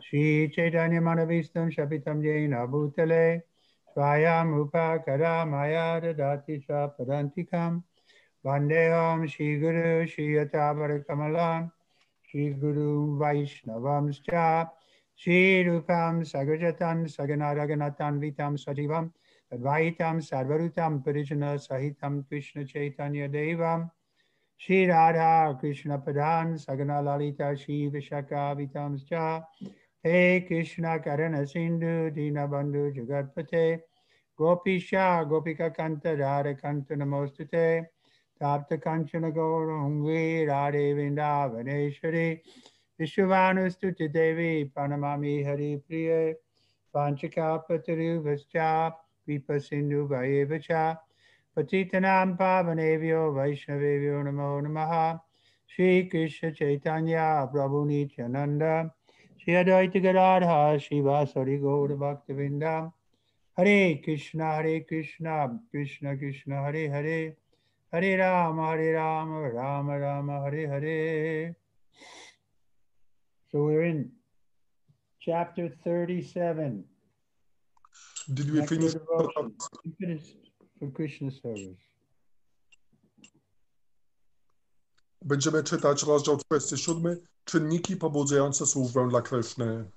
Shri Chaitanya Manavistam Shapitam Jena Bhutale Swayam Upakara Maya Dadati Sa Padantikam Vandeham Shri Guru Shri Yatavar Kamalam Shri Guru Vaishnavamscha Shri Rupam Sagrajatan Saganaraganatan Vitam Sajivam Advaitam Sarvarutam Parijana Sahitam Krishna Chaitanya Devam Shri Radha Krishna Padan Sagana Lalita Shri Vishaka Vitamscha He Krishna Karana Sindhu Dina Bandhu Jagatpate Gopisha Gopika Kanta Radha Kanta Namostute Tapta Kanchana Gaurangvi Radhe Vrindavaneshwari Vishwavanustuti Devi Pranamami Hari Priye Panchakapataru Vascha Vipa Sindhu Vayevacha Patitanam Pavanevyo Vaishnavevyo Namo Namaha Shri Krishna Chaitanya Prabhu Nityananda Shri Advaita Gadadha Shivasari Gaura Bhaktivinoda Hare Krishna Krishna Krishna Hare Hare Hare Rama Rama Rama Hare Hare. So we're in chapter 37. Did we finish? For Krishna service. Będziemy czytać rozdział 27. Czynniki pobudzające służbę dla Kryszny.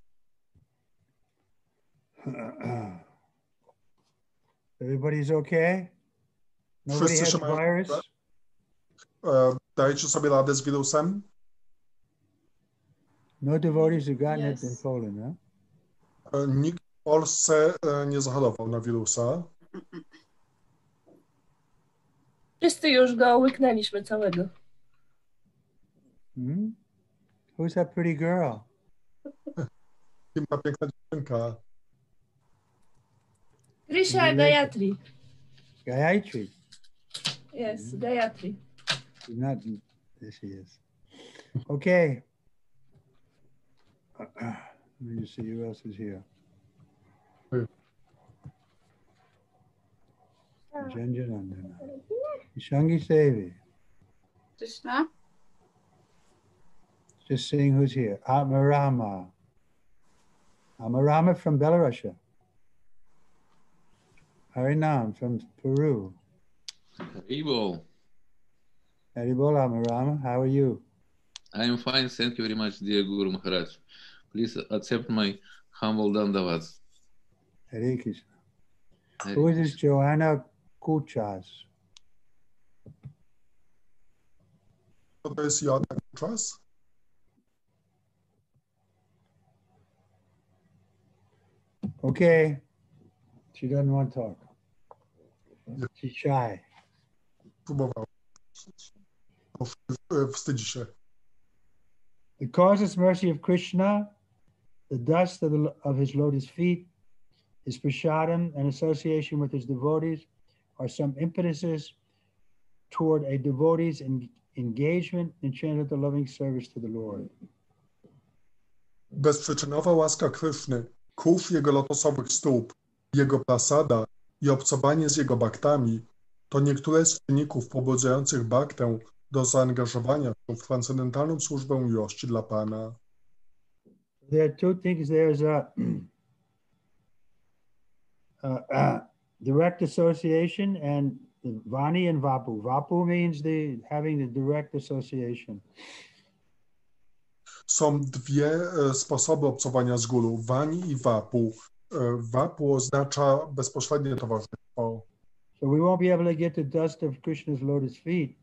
Everybody's okay? Nobody has the virus? Dajcie sobie radę z wirusem? No devotees have gotten it in Poland, huh? Nikt w Polsce nie zachorował na wirusa. Wszyscy już go łyknęliśmy całego. Hmm? Who's that pretty girl? Kim ta piękna dziewczynka? Krysia Gayatri. Gayatri? Yes, Gayatri. She's not, there she is. Okay. Let me just see who else is here. Janjanandana. Shangi Sevi. Krishna. Just seeing who's here. Amarama. Amarama from Belarus. Harinam from Peru. Haribol. Haribol Amarama, how are you? I am fine, thank you very much, dear Guru Maharaj. Please accept my humble dandavats. Hare Krishna. Who is this Joanna Kuchas? To jest Joanna Kuchas? Okay. She doesn't want to talk. She's shy. Próbował. Wstydzi się. The causeless mercy of Krishna, the dust of his lotus feet, his prasadam, and association with his devotees are some impetuses toward a devotee's engagement in transcendental loving service to the Lord. Bezprzyczynowa łaska Kryszny, kuf jego lotosowych stóp, jego prasada i obcowanie z jego baktami to niektóre z czynników pobudzających baktę do zaangażowania się w transcendentalną służbę miłości dla Pana. There are two things. There's direct association and Vani and Vapu. Vapu means having the direct association. Są dwie sposoby obcowania z guru, Vani i Vapu. Vapu oznacza bezpośrednie towarzystwo. So we won't be able to get the dust of Krishna's lotus feet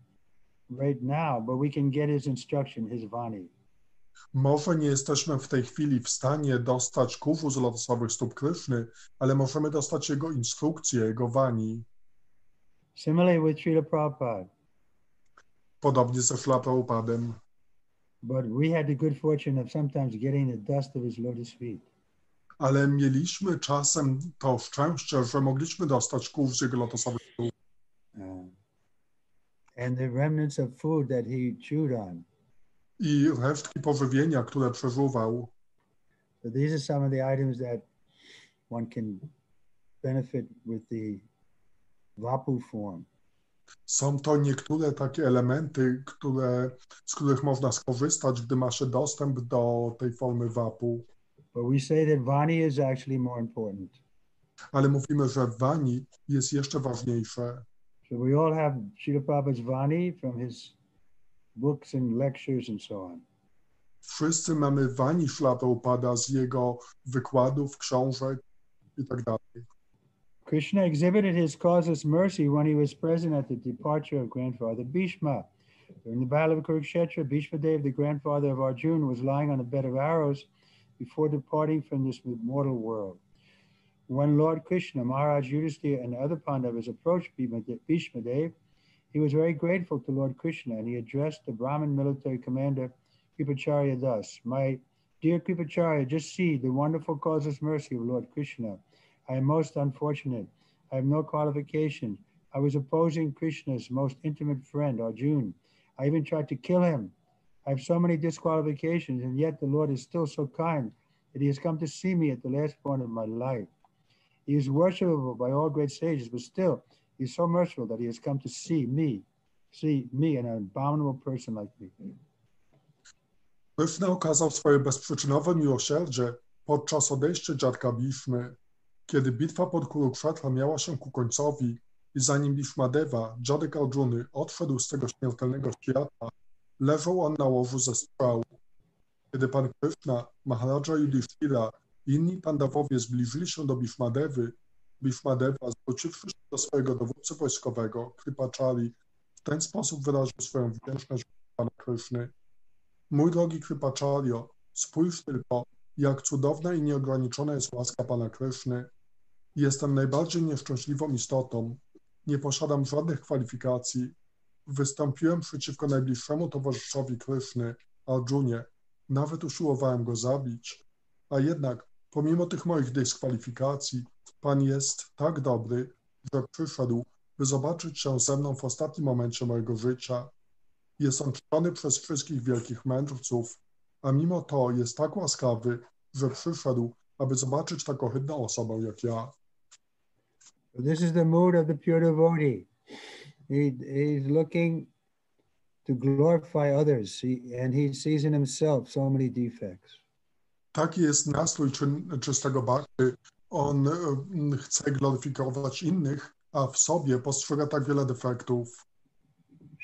right now, but we can get his instruction, his Vani. Może nie jesteśmy w tej chwili w stanie dostać kufu z lotosowych stóp Kryszny, ale możemy dostać jego instrukcję, jego Vani. Similarly with Srila Prabhupada. Podobnie ze Srila Prabhupadem. But we had the good fortune of sometimes getting the dust of his lotus feet. Ale mieliśmy czasem to szczęście, że mogliśmy dostać kuf z jego lotosowych stóp. And the remnants of food that he chewed on. I resztki pożywienia, które przeżuwał. So these are some of the items that one can benefit with the Vapu form. Są to niektóre takie elementy, z których można skorzystać, gdy ma się dostęp do tej formy Vapu. But we say that Vani is actually more important. Ale mówimy, że Vani jest jeszcze ważniejsze. So we all have Srila Prabhupada's Vani from his books and lectures and so on. Wszyscy mamy Vani Śrīla Prabhupada z jego wykładów, książek i tak dalej. Krishna exhibited his causeless mercy when he was present at the departure of grandfather Bhishma. During the battle of Kurukshetra, Bhishma Dev, the grandfather of Arjuna, was lying on a bed of arrows before departing from this mortal world. When Lord Krishna, Maharaj Yudhisthira, and other Pandavas approached Bhishma Dev, he was very grateful to Lord Krishna, and he addressed the Brahmin military commander Kripacharya thus: "My dear Kripacharya, just see the wonderful causeless mercy of Lord Krishna. I am most unfortunate. I have no qualifications. I was opposing Krishna's most intimate friend, Arjuna. I even tried to kill him. I have so many disqualifications, and yet the Lord is still so kind that he has come to see me at the last point of my life. He is worshipable by all great sages, but still, he is so merciful that he has come to see me, an abominable person like me." Krishna okazał swoje bezprzyczynowe miłosierdzie podczas odejścia dziadka Bhishmy, kiedy bitwa pod Kurukshetra miała się ku końcowi i zanim Bhishmadeva, dziadek Arjuny, odszedł z tego śmiertelnego świata, leżał on na łożu ze strzału. Kiedy pan Krishna, Maharaja Yudhishthira i inni pandawowie zbliżyli się do Bhishmadevy, Bhishmadeva, zwróciwszy się do swojego dowódcy wojskowego, Kripachari, w ten sposób wyraził swoją wdzięczność do pana Kryszny. Mój drogi Kripacharyo, spójrz tylko, jak cudowna i nieograniczona jest łaska pana Kryszny. Jestem najbardziej nieszczęśliwą istotą. Nie posiadam żadnych kwalifikacji. Wystąpiłem przeciwko najbliższemu towarzyszowi Kryszny, Arjunie. Nawet usiłowałem go zabić. A jednak, pomimo tych moich dyskwalifikacji, Pan jest tak dobry, że przyszedł, by zobaczyć się ze mną w ostatnim momencie mojego życia. Jest on czczony przez wszystkich wielkich mędrców, a mimo to jest tak łaskawy, że przyszedł, aby zobaczyć tak ohydną osobę jak ja. This is the mood of the pure devotee. He's looking to glorify others, and he sees in himself so many defects. Taki jest nastrój czystego bhakty. On chce gloryfikować innych, a w sobie postrzega tak wiele defektów.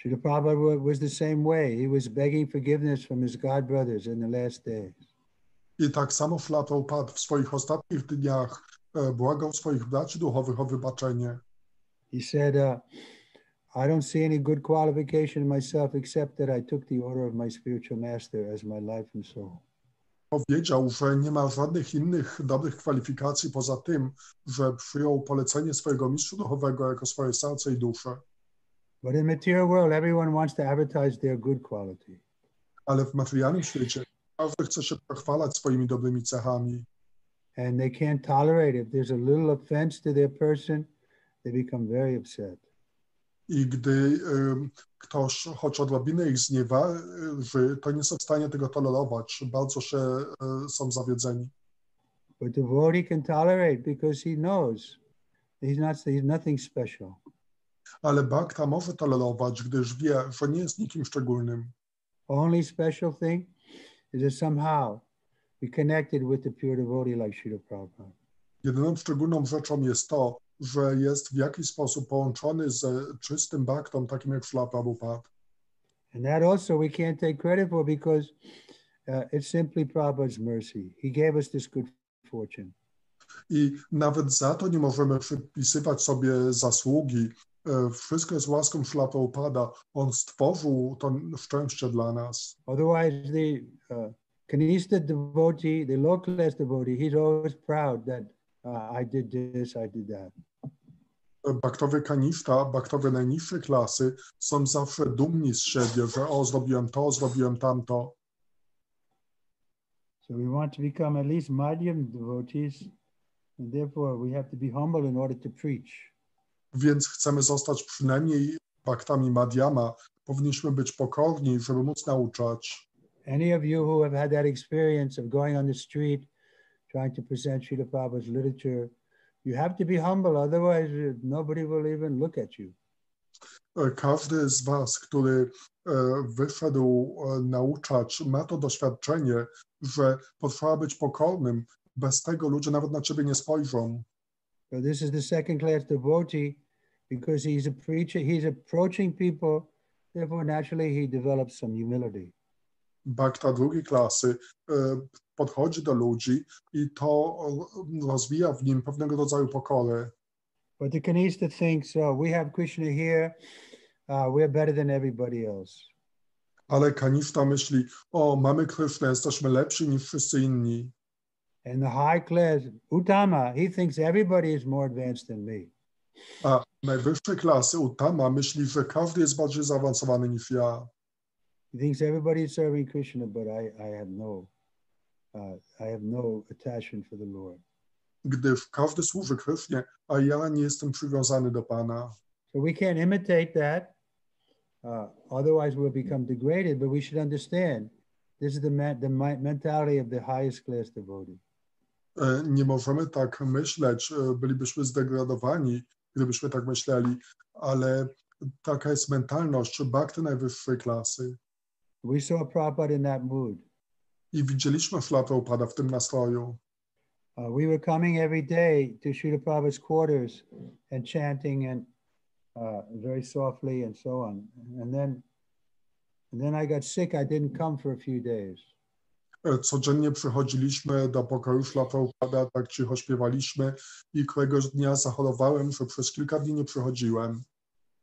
Srila Prabhupada was the same way. He was begging forgiveness from his god brothers in the last days. I tak samo Śrīla Prabhupada w swoich ostatnich dniach błagał swoich braci duchowych o wybaczenie. He said, I don't see any good qualification in myself except that I took the order of my spiritual master as my life and soul. Powiedział, że nie ma żadnych innych dobrych kwalifikacji poza tym, że przyjął polecenie swojego mistrza duchowego jako swoje serce i duszę. But in material world, everyone wants to advertise their good quality. Ale w materialnym świecie każdy chce się pochwalać swoimi dobrymi cechami. And they can't tolerate it. If there's a little offense to their person, they become very upset. I gdy ktoś choć odrobinę ich znieważy, to nie są w stanie tego tolerować. Bardzo się są zawiedzeni. But the devotee can tolerate because he knows he's nothing special. Ale bhakta może tolerować, gdyż wie, że nie jest nikim szczególnym. Only special thing is that somehow we connected with the pure devotee like Srila Prabhupada. Jedyną szczególną rzeczą jest to, że jest w jakiś sposób połączony z czystym bhaktą, takim jak Śrīla Prabhupada. And that also we can't take credit for because it's simply Prabhupada's mercy. He gave us this good fortune. I nawet za to nie możemy przypisywać sobie zasługi. Wszystko jest łaską Śrīla Prabhupada. On stworzył to szczęście dla nas. Otherwise, the Kanista devotee, the low class devotee, he's always proud that I did this, I did that. Bhaktowie kanishta, bhaktowie najniższej klasy są zawsze dumni z siebie, że zrobiłem to, zrobiłem tamto. So we want to become at least madhyam devotees, and therefore we have to be humble in order to preach. Więc chcemy zostać przynajmniej bhaktami madhyama. Powinniśmy być pokorni, żeby móc nauczać. Any of you who have had that experience of going on the street, trying to present Srila Prabhupada's literature, you have to be humble, otherwise nobody will even look at you. Każdy z was, który wyszedł nauczać, ma to doświadczenie, że potrzeba być pokornym. Bez tego ludzie nawet na ciebie nie spojrzą. So this is the second class devotee because he's a preacher, he's approaching people, therefore naturally he develops some humility. Bhakta drugiej klasy podchodzi do ludzi i to rozwija w nim pewnego rodzaju pokorę. But the Kanista thinks, oh, we have Krishna here, we're better than everybody else. Ale Kanishta myśli, o, mamy Krysznę, jesteśmy lepsi niż wszyscy inni. And the high class, Uttama, he thinks everybody is more advanced than me. A najwyższej klasy Uttama myśli, że każdy jest bardziej zaawansowany niż ja. He thinks everybody is serving Krishna, but I have no attachment for the Lord. Gdyż każdy służy Krysznie, a ja nie jestem przywiązany do Pana. So we can't imitate that, otherwise we'll become degraded, but we should understand this is the mentality of the highest class devotee. Nie możemy tak myśleć, bylibyśmy zdegradowani, gdybyśmy tak myśleli, ale taka jest mentalność bhakty najwyższej klasy. We saw Prabhupada in that mood. I widzieliśmy Śrīla Prabhupada w tym nastroju. We were coming every day to Śrīla Prabhupada's quarters and chanting and very softly and so on. And then I got sick. I didn't come for a few days. Codziennie przychodziliśmy do pokoju Śrīla Prabhupada, tak cicho śpiewaliśmy i któregoś dnia zachorowałem, że przez kilka dni nie przychodziłem.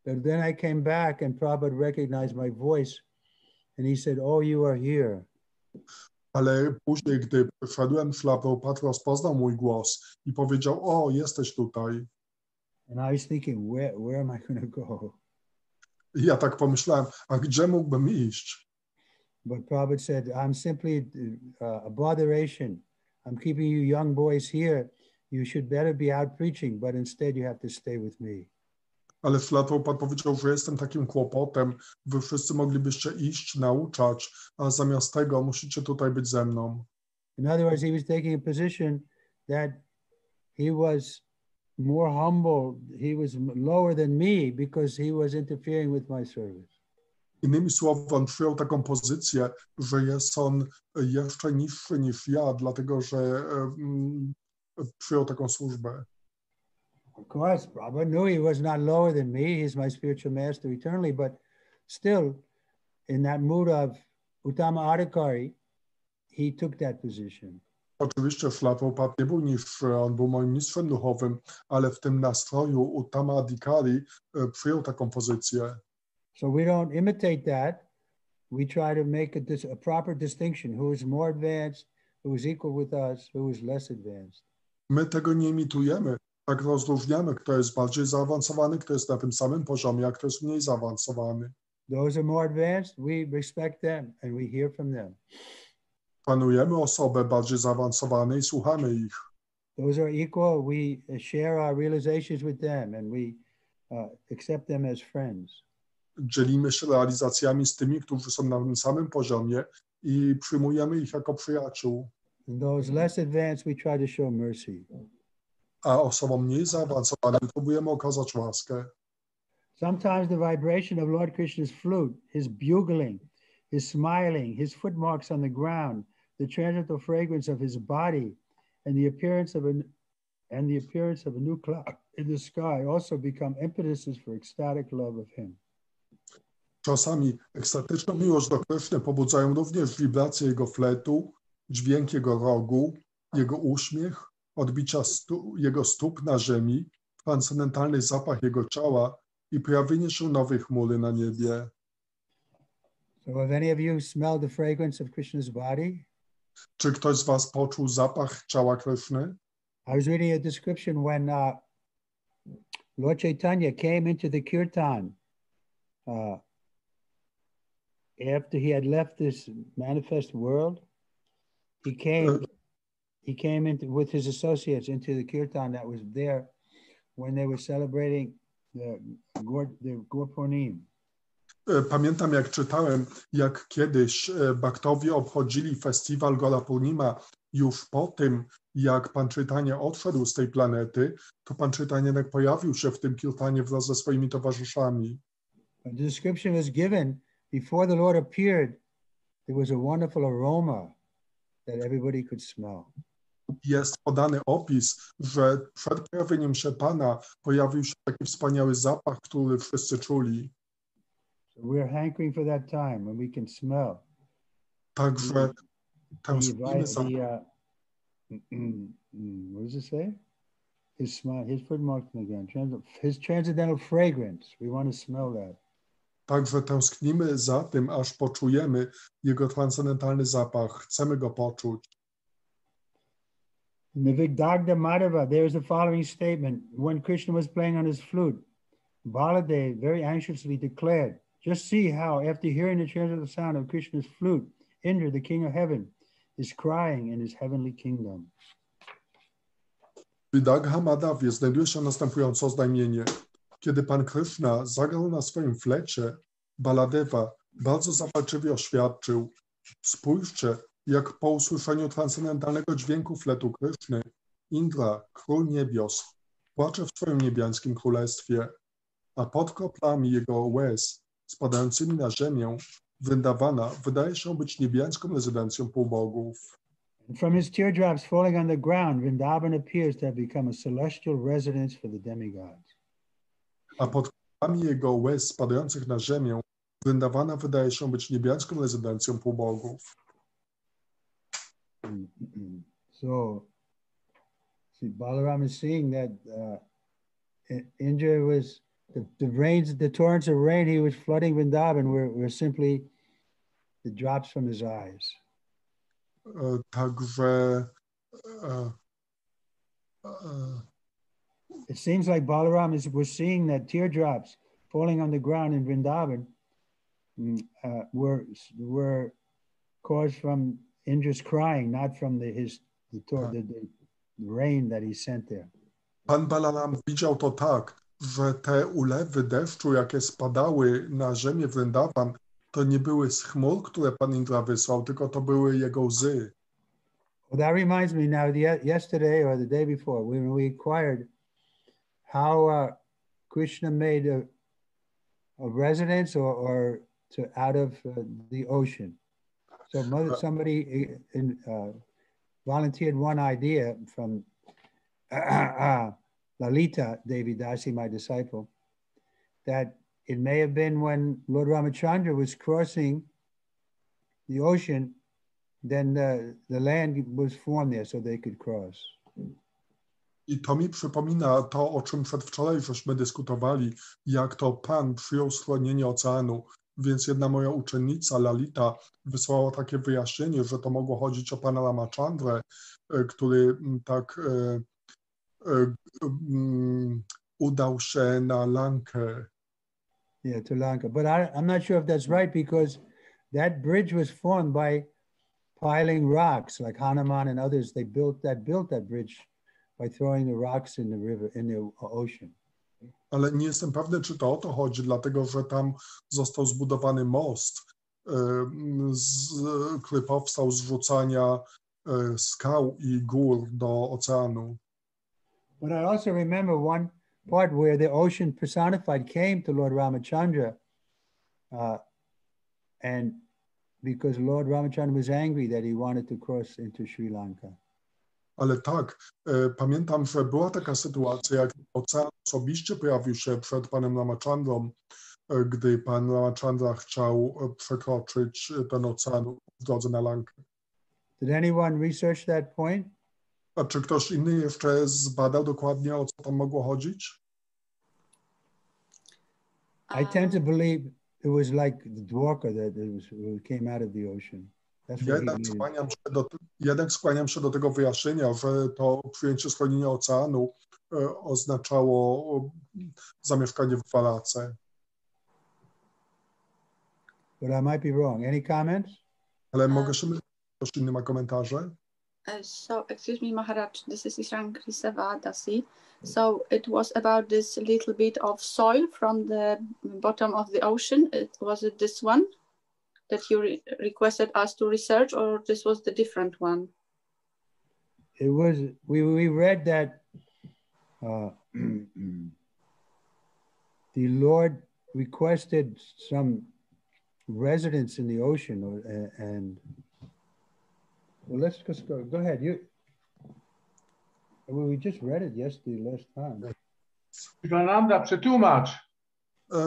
But then I came back and Prabhupada recognized my voice and he said, oh, you are here. Ale później, gdy przyszedłem, Śrīla Prabhupada rozpoznał mój głos i powiedział, o, jesteś tutaj. And I was thinking, where am I going to go? I ja tak pomyślałem, a gdzie mógłbym iść? But Prabhupada said, I'm simply a botheration. I'm keeping you young boys here. You should better be out preaching, but instead you have to stay with me. Ale Śrīla Prabhupada powiedział, że jestem takim kłopotem, wy wszyscy moglibyście iść, nauczać, a zamiast tego musicie tutaj być ze mną. In other words, he was taking a position that he was more humble, he was lower than me because he was interfering with my service. Innymi słowy, on przyjął taką pozycję, że jest on jeszcze niższy niż ja, dlatego że przyjął taką służbę. Of course, Prabhupada knew he was not lower than me. He's my spiritual master eternally, but still, in that mood of Uttama Adhikari, he took that position. Oczywiście Śrīla Prabhupada nie był niższy, on był moim mistrzem duchowym, ale w tym nastroju Uttama Adhikari przyjął taką pozycję. So we don't imitate that. We try to make a proper distinction. Who is more advanced, who is equal with us, who is less advanced. My tego nie imitujemy. Tak rozróżniamy, kto jest bardziej zaawansowany, kto jest na tym samym poziomie, a kto jest mniej zaawansowany. Those are more advanced, we respect them and we hear from them. Szanujemy osobę bardziej zaawansowaną i słuchamy ich. Those are equal, we share our realizations with them and we accept them as friends. Dzielimy się realizacjami z tymi, którzy są na tym samym poziomie i przyjmujemy ich jako przyjaciół. And those less advanced, we try to show mercy. A osobom mniej zaawansowanym próbujemy okazać łaskę. Sometimes the vibration of Lord Krishna's flute, his bugling, his smiling, his footmarks on the ground, the transcendental fragrance of his body, and the appearance of a new cloud in the sky also become impetuses for ecstatic love of him. Czasami ekstatyczną miłość do Kryszny pobudzają również wibracje jego fletu, dźwięk jego rogu, jego uśmiech, odbicia jego stóp na ziemi, transcendentalny zapach jego ciała i pojawienie się nowej chmury na niebie. So have any of you smelled the fragrance of Krishna's body? Czy ktoś z was poczuł zapach ciała Kryszny? I was reading a description when Lord Chaitanya came into the kirtan after he had left this manifest world. He came into with his associates into the kirtan that was there when they were celebrating the Gurpurnim. Pamiętam, jak czytałem, jak kiedyś bhaktowie obchodzili festiwal Gora Purnima już po tym, jak Pan Chaitanya odszedł z tej planety, to Pan Chaitanya pojawił się w tym kirtanie wraz ze swoimi towarzyszami. The description was given before the Lord appeared. There was a wonderful aroma that everybody could smell. Jest podany opis, że przed pojawieniem się Pana pojawił się taki wspaniały zapach, który wszyscy czuli. So we're hankering for that time when we can smell. Także tęsknimy za what does it say? His smell, his footmark on the ground, his transcendental fragrance. We want to smell that. Także tęsknimy za tym, aż poczujemy Jego transcendentalny zapach. Chcemy go poczuć. In the Vigdagda Madhava, there is the following statement. When Krishna was playing on his flute, Baladev very anxiously declared, just see how, after hearing the transcendental sound of Krishna's flute, Indra, the king of heaven, is crying in his heavenly kingdom. W Vidagha Madhawie znajduje się następujące oznajmienie. Kiedy Pan Kryszna zagrał na swoim flecie, Baladeva bardzo zapalczywie oświadczył: spójrzcie, jak po usłyszeniu transcendentalnego dźwięku fletu Kryszny, Indra, król niebios, płacze w swoim niebiańskim królestwie, a pod kroplami jego łez spadającymi na ziemię Vrindawana wydaje się być niebiańską rezydencją półbogów. From his teardrops falling on the ground, Vrindavan appears to have become a celestial residence for the demigods. A pod kroplami jego łez spadających na ziemię Vrindawana wydaje się być niebiańską rezydencją półbogów. So, see, Balaram is seeing that Indra was, the rains, the torrents of rain he was flooding Vrindavan were simply the drops from his eyes. Także it seems like Balaram was seeing that teardrops falling on the ground in Vrindavan were caused from Indra's crying, not from the rain that he sent there. Pan Balaram widział to tak, że te ulewy deszczu, jakie spadały na ziemię Vrindavan, to nie były z chmur, które Pan Indra wysłał, tylko to były jego łzy. Well, that reminds me now, yesterday or the day before, when we inquired how Krishna made a residence or out of the ocean. So somebody volunteered one idea from Lalita Devi Dasi, my disciple, that it may have been when Lord Ramachandra was crossing the ocean, then the land was formed there so they could cross. I to mi przypomina to, o czym przedwczoraj żeśmy dyskutowali, jak to Pan przyjął schronienie oceanu. Więc jedna moja uczennica, Lalita, wysłała takie wyjaśnienie, że to mogło chodzić o Pana Ramachandrę, który tak udał się na Lankę. Yeah, to Lanka. But I'm not sure if that's right, because that bridge was formed by piling rocks, like Hanuman and others. They built that bridge by throwing the rocks in the river, in the ocean. Ale nie jestem pewny, czy to o to chodzi, dlatego że tam został zbudowany most, który powstał z rzucania skał i gór do oceanu. But I also remember one part where the ocean personified came to Lord Ramachandra, and because Lord Ramachandra was angry that he wanted to cross into Sri Lanka. Ale tak, pamiętam, że była taka sytuacja, jak ocean osobiście pojawił się przed panem Ramachandrą, gdy pan Ramachandra chciał przekroczyć ten ocean w drodze na Lankę. Did anyone research that point? A czy ktoś inny jeszcze zbadał dokładnie, o co tam mogło chodzić? I tend to believe it was like the Dwarka that came out of the ocean. Jednak skłaniam się do tego wyjaśnienia, że to przyjęcie schronienia oceanu oznaczało zamieszkanie w Dwarace. But I might be wrong. Any comments? Ale mogę się mylić, ktoś inny ma komentarze? So, excuse me, Maharaj, this is Isran Kriseva Dasi. So it was about this little bit of soil from the bottom of the ocean. Was it this one that you requested us to research, or this was the different one? It was, we read that the Lord requested some residence in the ocean, and well, let's just go ahead. We just read it yesterday, last time. Ivananda, przetłumacz.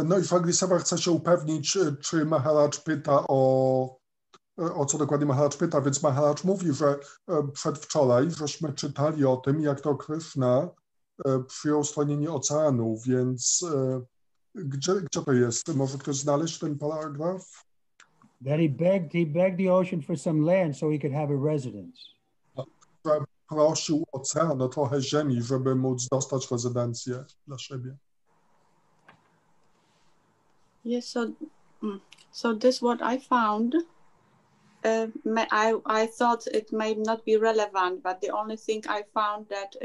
No i Fagriseva chce się upewnić, czy Maharaj pyta o co dokładnie Maharaj pyta, więc Maharaj mówi, że przedwczoraj żeśmy czytali o tym, jak to Kryszna przyjął stronienie oceanu, więc gdzie to jest? Może ktoś znaleźć ten paragraf? That he begged the ocean for some land so he could have a residence. Że prosił ocean o trochę ziemi, żeby móc dostać rezydencję dla siebie. Yes, so this what I found. I thought it may not be relevant, but the only thing I found that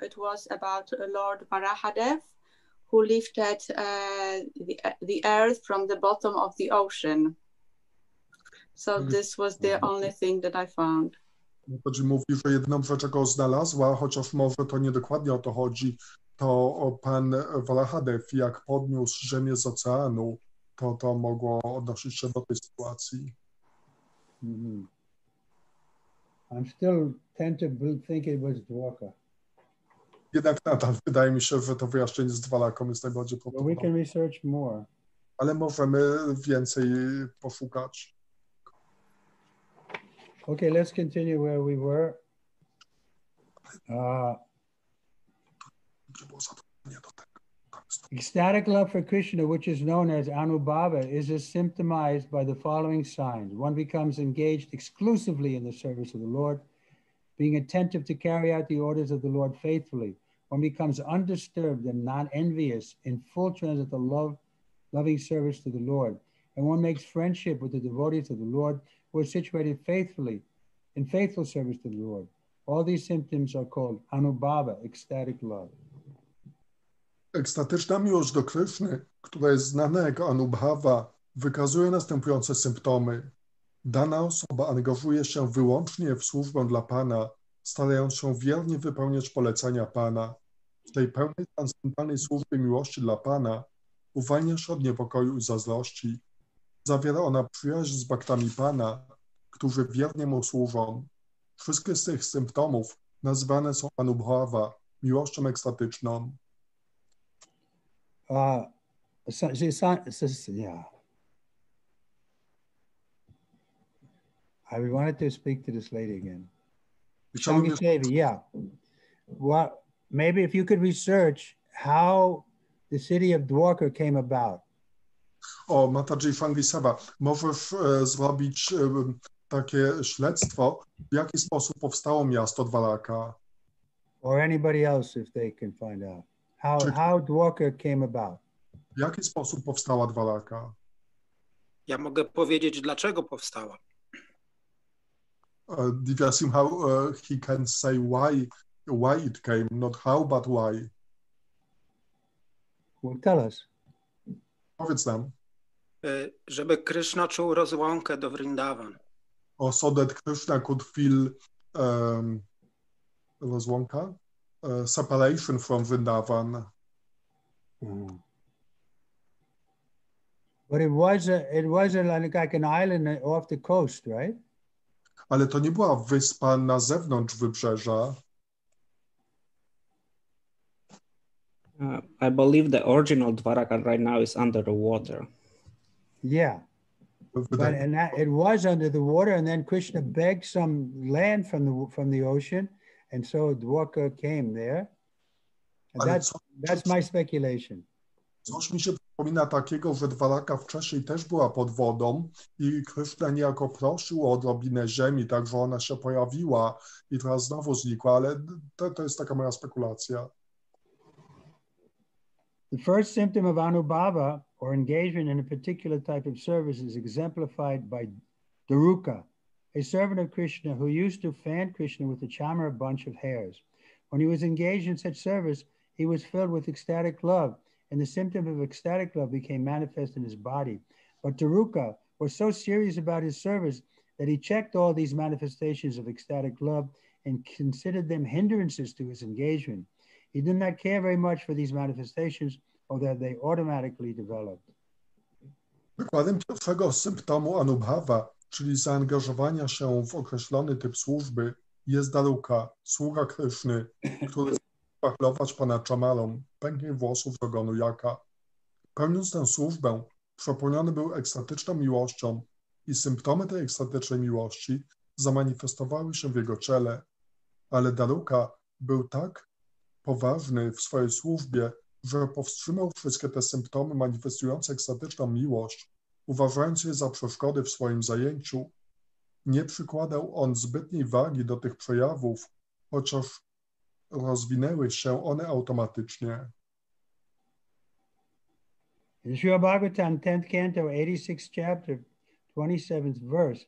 it was about Lord Varahadev, who lifted the earth from the bottom of the ocean. So this was the only thing that I found. Chodzi, mówi, że jedną rzecz, jaką znalazła, chociaż może to nie dokładnie o to chodzi, to pan Varahadev, jak podniósł ziemię z oceanu, to mogło odnosić się do tej sytuacji. Mm-hmm. I'm still tend to think it was Dwarka. Jednak nadal wydaje mi się, że to wyjaśnienie z Dwalaką jest najbardziej But we prawdopodobne. can research more. Ale możemy więcej poszukać. Okay, let's continue where we were. Ecstatic love for Krishna, which is known as Anubhava, is symptomized by the following signs. One becomes engaged exclusively in the service of the Lord, being attentive to carry out the orders of the Lord faithfully. One becomes undisturbed and not envious, in full transcendental loving service to the Lord. And one makes friendship with the devotees of the Lord who are situated faithfully, in faithful service to the Lord. All these symptoms are called Anubhava, ecstatic love. Ekstatyczna miłość do Kryszny, która jest znana jako Anubhava, wykazuje następujące symptomy. Dana osoba angażuje się wyłącznie w służbę dla Pana, starając się wiernie wypełniać polecenia Pana. W tej pełnej transcendentalnej służbie miłości dla Pana uwalnia się od niepokoju i zazdrości. Zawiera ona przyjaźń z baktami Pana, którzy wiernie Mu służą. Wszystkie z tych symptomów nazywane są Anubhava, miłością ekstatyczną. Yeah. I wanted to speak to this lady again. Yeah. Well, maybe if you could research how the city of Dwarka came about. O, Mataji Fangiseva, możesz zrobić takie śledztwo, w jaki sposób powstało miasto Dwaraka. Or anybody else if they can find out. How Dwarka came about. W jaki sposób powstała Dwaraka? Ja mogę powiedzieć, dlaczego powstała. Divya Sim, how he can say why it came, not how, but why. Well, tell us. Powiedz nam. Żeby Kryszna czuł rozłąkę do Vrindavan. So that Krishna could feel rozłąka? Separation from Vrindavan. But it was like an island off the coast, right? Ale to nie była wyspa na zewnątrz wybrzeża. I believe the original Dwaraka right now is under the water. Yeah. It was under the water, and then Krishna begged some land from the ocean, and so Dwarka came there. And that's my speculation. Coś mi się przypomina takiego, że Dwaraka wcześniej też była pod wodą i Kryszna niejako prosił o odrobinę ziemi, tak że ona się pojawiła i teraz znowu znikła, ale to jest taka moja spekulacja. The first symptom of Anubhava, or engagement in a particular type of service, is exemplified by Daruka, a servant of Krishna who used to fan Krishna with a chamar bunch of hairs. When he was engaged in such service, he was filled with ecstatic love, and the symptom of ecstatic love became manifest in his body. But Daruka was so serious about his service that he checked all these manifestations of ecstatic love and considered them hindrances to his engagement. He did not care very much for these manifestations, or that they automatically developed. Przykładem pierwszego symptomu anubhava, czyli zaangażowania się w określony typ służby, jest daruka, sługa Kryszny, który pachlować pana czamalą, pęknień włosów z ogonu jaka. Pełniąc tę służbę, przepełniony był ekstatyczną miłością i symptomy tej ekstatycznej miłości zamanifestowały się w jego czele, ale daruka był tak poważny w swojej służbie, że powstrzymał wszystkie te symptomy manifestujące ekstatyczną miłość, uważając je za przeszkody w swoim zajęciu. Nie przykładał on zbytniej wagi do tych przejawów, chociaż rozwinęły się one automatycznie. In Srimad Bhagavatam, 10th canto, 86th chapter, 27th verse,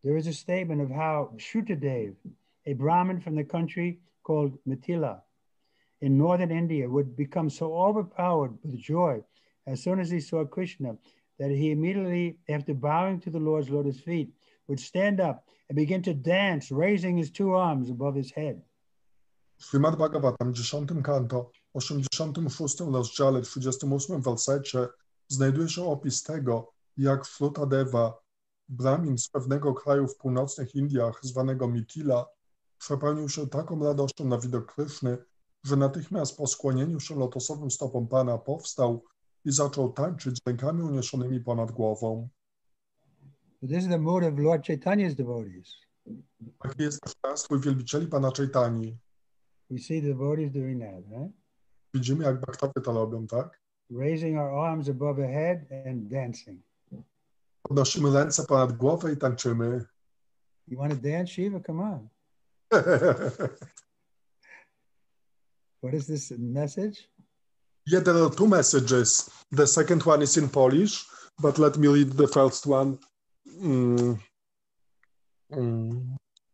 there is a statement of how Shrutadev, a Brahmin from the country called Mithila in northern India, would become so overpowered with joy as soon as he saw Krishna that he immediately, after bowing to the Lord's lotus feet, would stand up and begin to dance, raising his two arms above his head. W Srimad Bhagavatam, 10 kanto, 86 rozdziale, 38 wersecie znajduje się opis tego, jak Shrutadeva, Brahmin z pewnego kraju w północnych Indiach, zwanego Mithila, przepełnił się taką radością na widok Kryszny, że natychmiast po skłonieniu się lotosowym stopom Pana powstał i zaczął tańczyć z rękami uniesionymi ponad głową. This is the mood of Lord Chaitanya's devotees. Taki jest też nastrój wielbicieli Pana Chaitani. We see the devotees doing that, right? Widzimy, jak bhaktowie to robią, tak? Raising our arms above our head and dancing. Podnosimy ręce ponad głowę i tańczymy. You want to dance, Shiva? Come on. What is this message? Yeah, there are two messages. The second one is in Polish, but let me read the first one.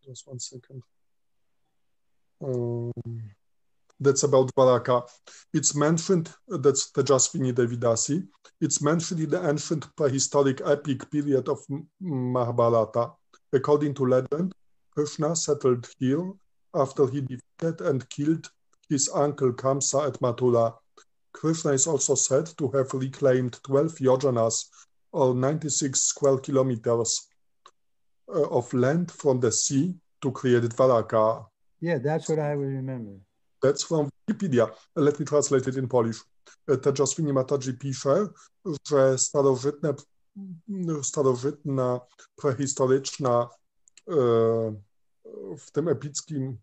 Just one second. That's about Dwaraka. It's mentioned, that's Tejasvini Devidasi. It's mentioned in the ancient prehistoric epic period of Mahabharata. According to legend, Krishna settled here after he defeated and killed his uncle Kamsa at Mathura. Krishna is also said to have reclaimed 12 yojanas, or 96 square kilometers of land from the sea to create Dwaraka. Yeah, that's what I would remember. That's from Wikipedia. Let me translate it in Polish. Tejasvini Mataji pisze, że starożytna, prehistoryczna, w tym epickim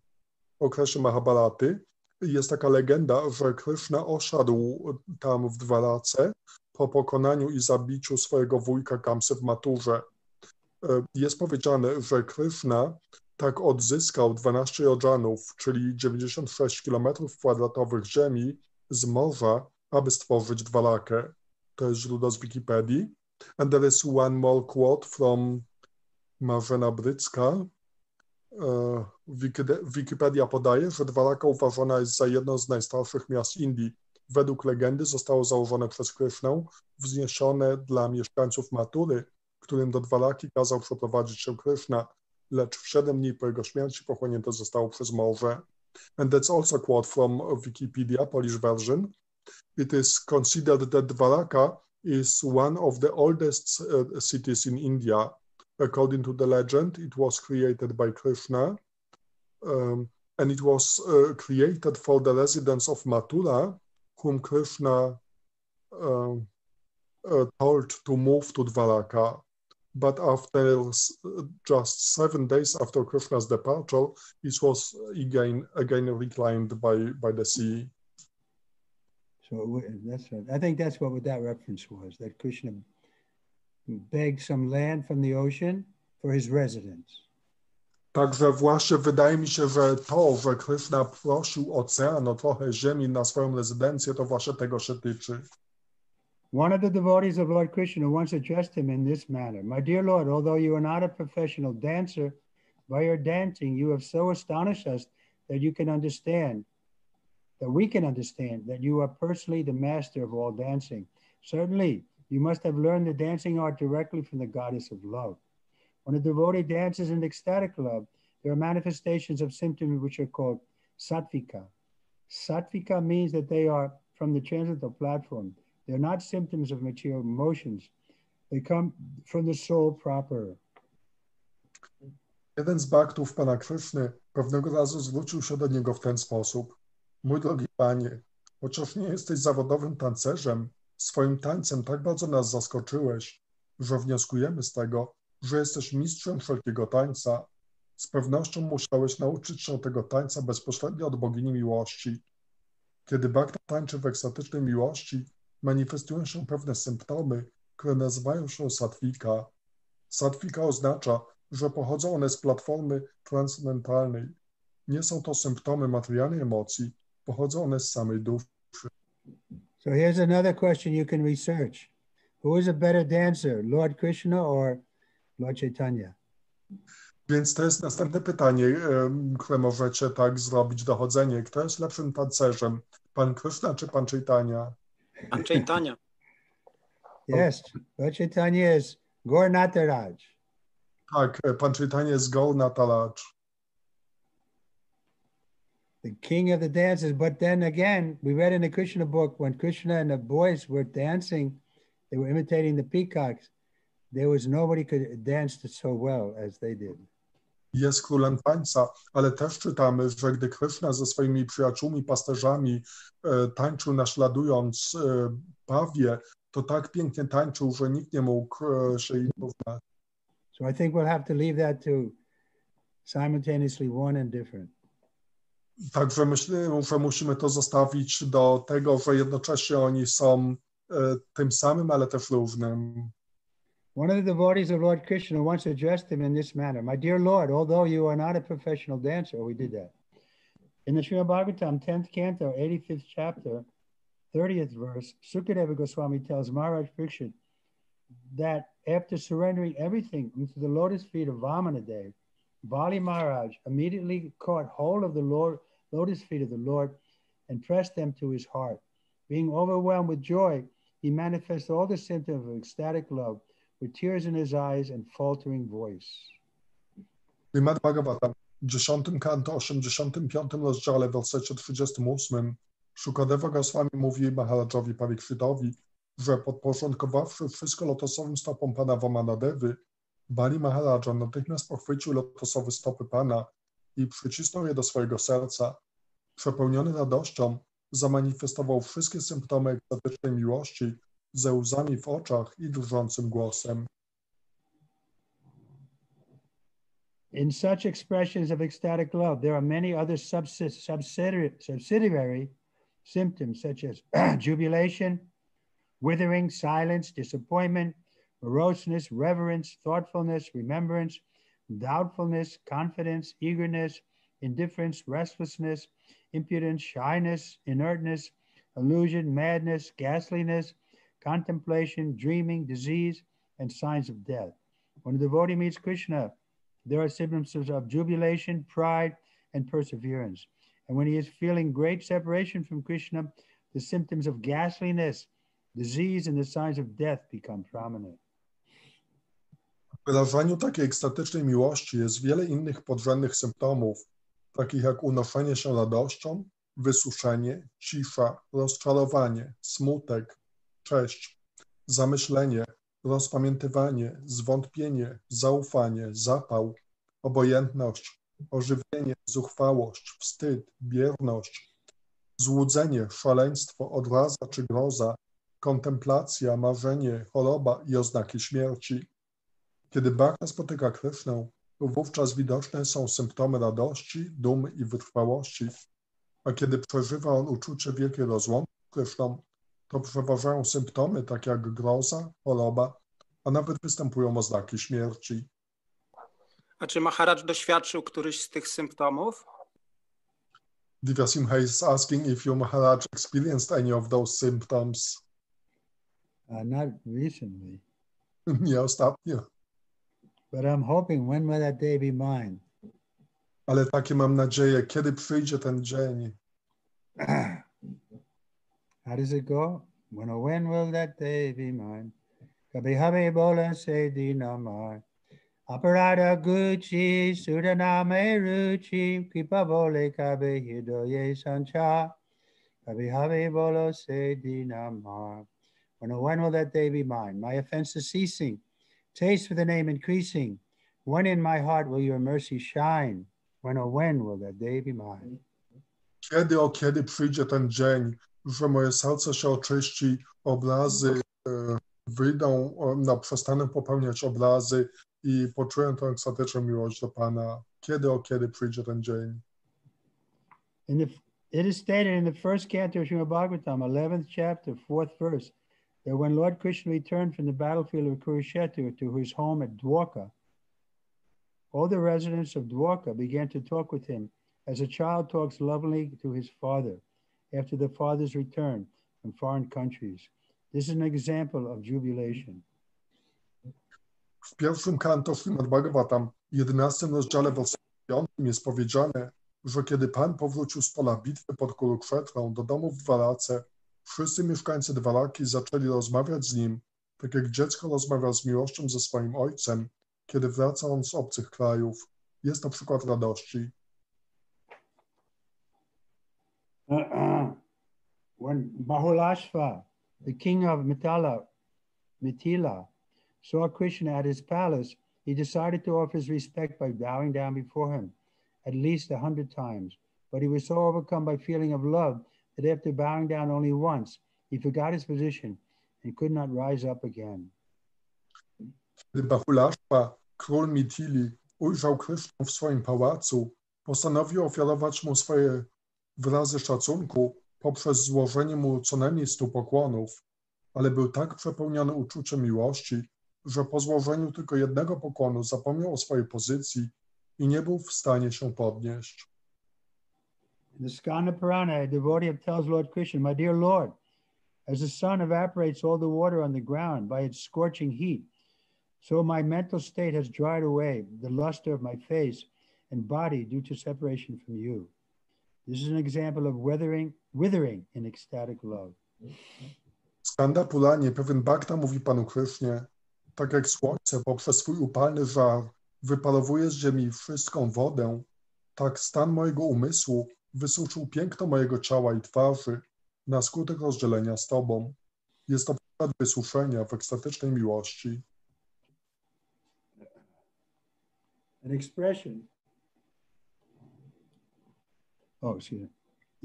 okresie Mahabharaty jest taka legenda, że Kryszna osiadł tam w Dwarace po pokonaniu i zabiciu swojego wujka Kamsy w Maturze. Jest powiedziane, że Kryszna tak odzyskał 12 jojanów, czyli 96 km² ziemi z morza, aby stworzyć Dwarakę. To jest źródło z Wikipedii. And there is one more quote from Marzena Brycka. Wikipedia podaje, że Dwaraka uważana jest za jedno z najstarszych miast Indii. Według legendy zostało założone przez Krishnę, wzniesione dla mieszkańców Matury, którym do Dwaraki kazał przeprowadzić się Kryszna, lecz w 7 dni po jego śmierci pochłonięte zostało przez morze. And that's also a quote from Wikipedia, Polish version. It is considered that Dwaraka is one of the oldest cities in India. According to the legend, it was created by Krishna, and it was created for the residents of Mathura, whom Krishna told to move to Dwaraka. But after just 7 days after Krishna's departure, it was again reclaimed by the sea. So that's right. I think that's what that reference was, that Krishna begged some land from the ocean for his residence. Także właśnie wydaje mi się, że to, że Kryszna prosił ocean o trochę ziemi na swoją rezydencję, to właśnie tego się tyczy. One of the devotees of Lord Krishna once addressed him in this manner: My dear Lord, although you are not a professional dancer, by your dancing you have so astonished us that you can understand, that we can understand that you are personally the master of all dancing. Certainly, you must have learned the dancing art directly from the goddess of love. When a devotee dances in ecstatic love, there are manifestations of symptoms which are called sattvika. Sattvika means that they are from the transcendental platform. They're not symptoms of material emotions, They come from the soul proper. Jeden z baktów pana Kryszny pewnego razu zwrócił się do niego w ten sposób. Mój drogi panie, chociaż nie jesteś zawodowym tancerzem, swoim tańcem tak bardzo nas zaskoczyłeś, że wnioskujemy z tego, że jesteś mistrzem wszelkiego tańca. Z pewnością musiałeś nauczyć się tego tańca bezpośrednio od bogini miłości. Kiedy bakta tańczy w ekstatycznej miłości, manifestują się pewne symptomy, które nazywają się satwika. Satwika oznacza, że pochodzą one z platformy transcendentalnej. Nie są to symptomy materialnej emocji, pochodzą one z samej duszy. So here's another question you can research. Who is a better dancer, Lord Krishna or Lord Chaitanya? Więc to jest następne pytanie, które możecie tak zrobić dochodzenie. Kto jest lepszym tancerzem? Pan Kryszna czy pan Chaitanya? Pan Chaitanya. Yes, Lord Chaitanya is Gaur Nataraj. Tak, pan Chaitanya jest Gaur Nataraj. The king of the dances. But then again, we read in the Krishna book, when Krishna and the boys were dancing, they were imitating the peacocks. There was nobody could dance so well as they did. Jest królem tańca, ale też czytamy, że gdy Kryszna ze swoimi przyjaciółmi, pasterzami tańczył naśladując pawie, to tak pięknie tańczył, że nikt nie mógł się im porównać. So I think we'll have to leave that to simultaneously one and different. Także myślę, że musimy to zostawić do tego, że jednocześnie oni są tym samym, ale też różnym. One of the devotees of Lord Krishna once addressed him in this manner. My dear Lord, although you are not a professional dancer, we did that. In the Srimad Bhagavatam, 10th canto, 85th chapter, 30th verse, Sukadeva Goswami tells Maharaj Parikshit that after surrendering everything into the lotus feet of Vamanadev, Bali Maharaj immediately caught hold of the lotus feet of the Lord and pressed them to his heart. Being overwhelmed with joy, he manifests all the symptoms of ecstatic love with tears in his eyes and faltering voice. Srimad Bhagavatam w 10 kanto, 85 rozdziale, w wersecie 38, Shukadeva Goswami mówi Maharajowi Parikszytowi, że podporządkowawszy wszystko lotosowym stopom pana Vamanadevy, Bali Maharaja natychmiast pochwycił lotosowe stopy pana i przycisnął je do swojego serca. Przepełniony radością zamanifestował wszystkie symptomy ekstatycznej miłości ze łzami w oczach i drżącym głosem. In such expressions of ecstatic love, there are many other subsidiary symptoms such as jubilation, withering, silence, disappointment, moroseness, reverence, thoughtfulness, remembrance, doubtfulness, confidence, eagerness, indifference, restlessness, impudence, shyness, inertness, illusion, madness, ghastliness, contemplation, dreaming, disease, and signs of death. When a devotee meets Krishna, there are symptoms of jubilation, pride, and perseverance. And when he is feeling great separation from Krishna, the symptoms of ghastliness, disease, and the signs of death become prominent. W wyrażaniu takiej ekstatycznej miłości jest wiele innych podrzędnych symptomów, takich jak unoszenie się radością, wysuszenie, cisza, rozczarowanie, smutek, cześć, zamyślenie, rozpamiętywanie, zwątpienie, zaufanie, zapał, obojętność, ożywienie, zuchwałość, wstyd, bierność, złudzenie, szaleństwo, odraza czy groza, kontemplacja, marzenie, choroba i oznaki śmierci. Kiedy bhakta spotyka Krishnę, wówczas widoczne są symptomy radości, dumy i wytrwałości, a kiedy przeżywa on uczucie wielkiej rozłąki z Krishną, to przeważają symptomy takie jak groza, choroba, a nawet występują oznaki śmierci. A czy Maharaj doświadczył któryś z tych symptomów? Divya Simha is asking if your Maharaj experienced any of those symptoms. Not recently. Nie ostatnio. But I'm hoping, when will that day be mine? Ale takie mam nadzieję, kiedy przyjdzie ten dzień. How does it go? When will that day be mine? Kabhi habe bola se dinamar. Aparada gucci sudaname ruchi kripa bole kabe hidoye sancha. Kabhi habe bola se dinamar. When will that day be mine? My offenses ceasing, taste for the name increasing. When in my heart will your mercy shine? When will that day be mine? Kiedy przyjdzie ten dzień, że moje serce się oczyści, obrazy wyjdą, przestanę popełniać obrazy i poczuję tę ekstatyczną miłość do Pana. Kiedy przyjdzie ten dzień? It is stated in the first canto of Srimad Bhagavatam, 11th chapter, 4th verse, that when Lord Krishna returned from the battlefield of Kurukshetra to his home at Dwarka, all the residents of Dwarka began to talk with him as a child talks lovingly to his father after the father's return from foreign countries. This is an example of jubilation. W pierwszym kanto Srimad Bhagavatam, 11 rozdziale, wersie 5 jest powiedziane, że kiedy Pan powrócił z pola bitwy pod Kurukshetrą do domu w Dwarace, wszyscy mieszkańcy Dwaraki zaczęli rozmawiać z nim, tak jak dziecko rozmawia z miłością ze swoim ojcem, kiedy wraca on z obcych krajów. Jest to przykład radości. When Bahulashva, the king of Mithila, saw Krishna at his palace, he decided to offer his respect by bowing down before him at least 100 times. But he was so overcome by feeling of love that after bowing down only once, he forgot his position and could not rise up again. Kiedy Bahulashva, król Mithili, ujrzał Krysznę w swoim pałacu, postanowił ofiarować mu swoje wyrazy szacunku poprzez złożenie mu co najmniej 100 pokłonów, ale był tak przepełniony uczuciem miłości, że po złożeniu tylko jednego pokłonu zapomniał o swojej pozycji i nie był w stanie się podnieść. In the Skanda Purana, a devotee tells Lord Krishna, "My dear Lord, as the sun evaporates all the water on the ground by its scorching heat, so my mental state has dried away the luster of my face and body due to separation from you." This is an example of withering in ecstatic love. W Skanda Puranie pewien bhakta mówi Panu Krysznie, tak jak słońce poprzez swój upalny żar wyparowuje z ziemi wszystką wodę, tak stan mojego umysłu wysuszył piękno mojego ciała i twarzy na skutek rozdzielenia z Tobą. Jest to przykład wysuszenia w ekstatycznej miłości. An expression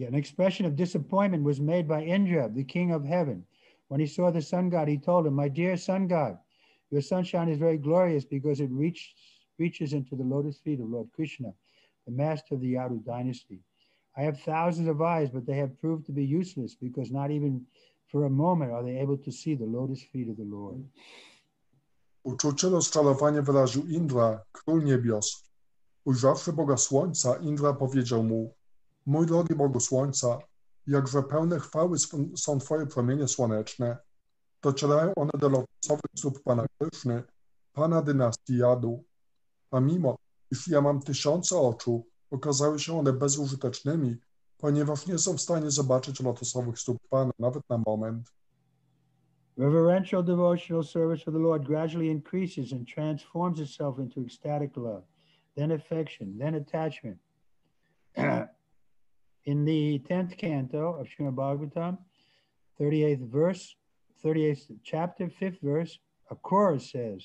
an expression of disappointment was made by Indra, the king of heaven. When he saw the sun god, he told him, "My dear sun god, your sunshine is very glorious because it reaches into the lotus feet of Lord Krishna, the master of the Yadu dynasty. I have thousands of eyes, but they have proved to be useless because not even for a moment are they able to see the lotus feet of the Lord." Uczucie rozczarowania wyraził Indra, król niebios. Ujrzawszy Boga Słońca, Indra powiedział mu: "Mój drogi Bogu Słońca, jakże pełne chwały są Twoje promienie słoneczne. Docierają one do lotosowych stóp Pana Kryszny, Pana dynastii Jadu. A mimo, iż ja mam tysiące oczu, okazały się one bezużytecznymi, ponieważ nie są w stanie zobaczyć lotosowych stóp Pana nawet na moment." Reverential devotional service for the Lord gradually increases and transforms itself into ecstatic love, then affection, then attachment. In the 10th canto of Srimad Bhagavatam, 38th chapter, 5th verse, a chorus says,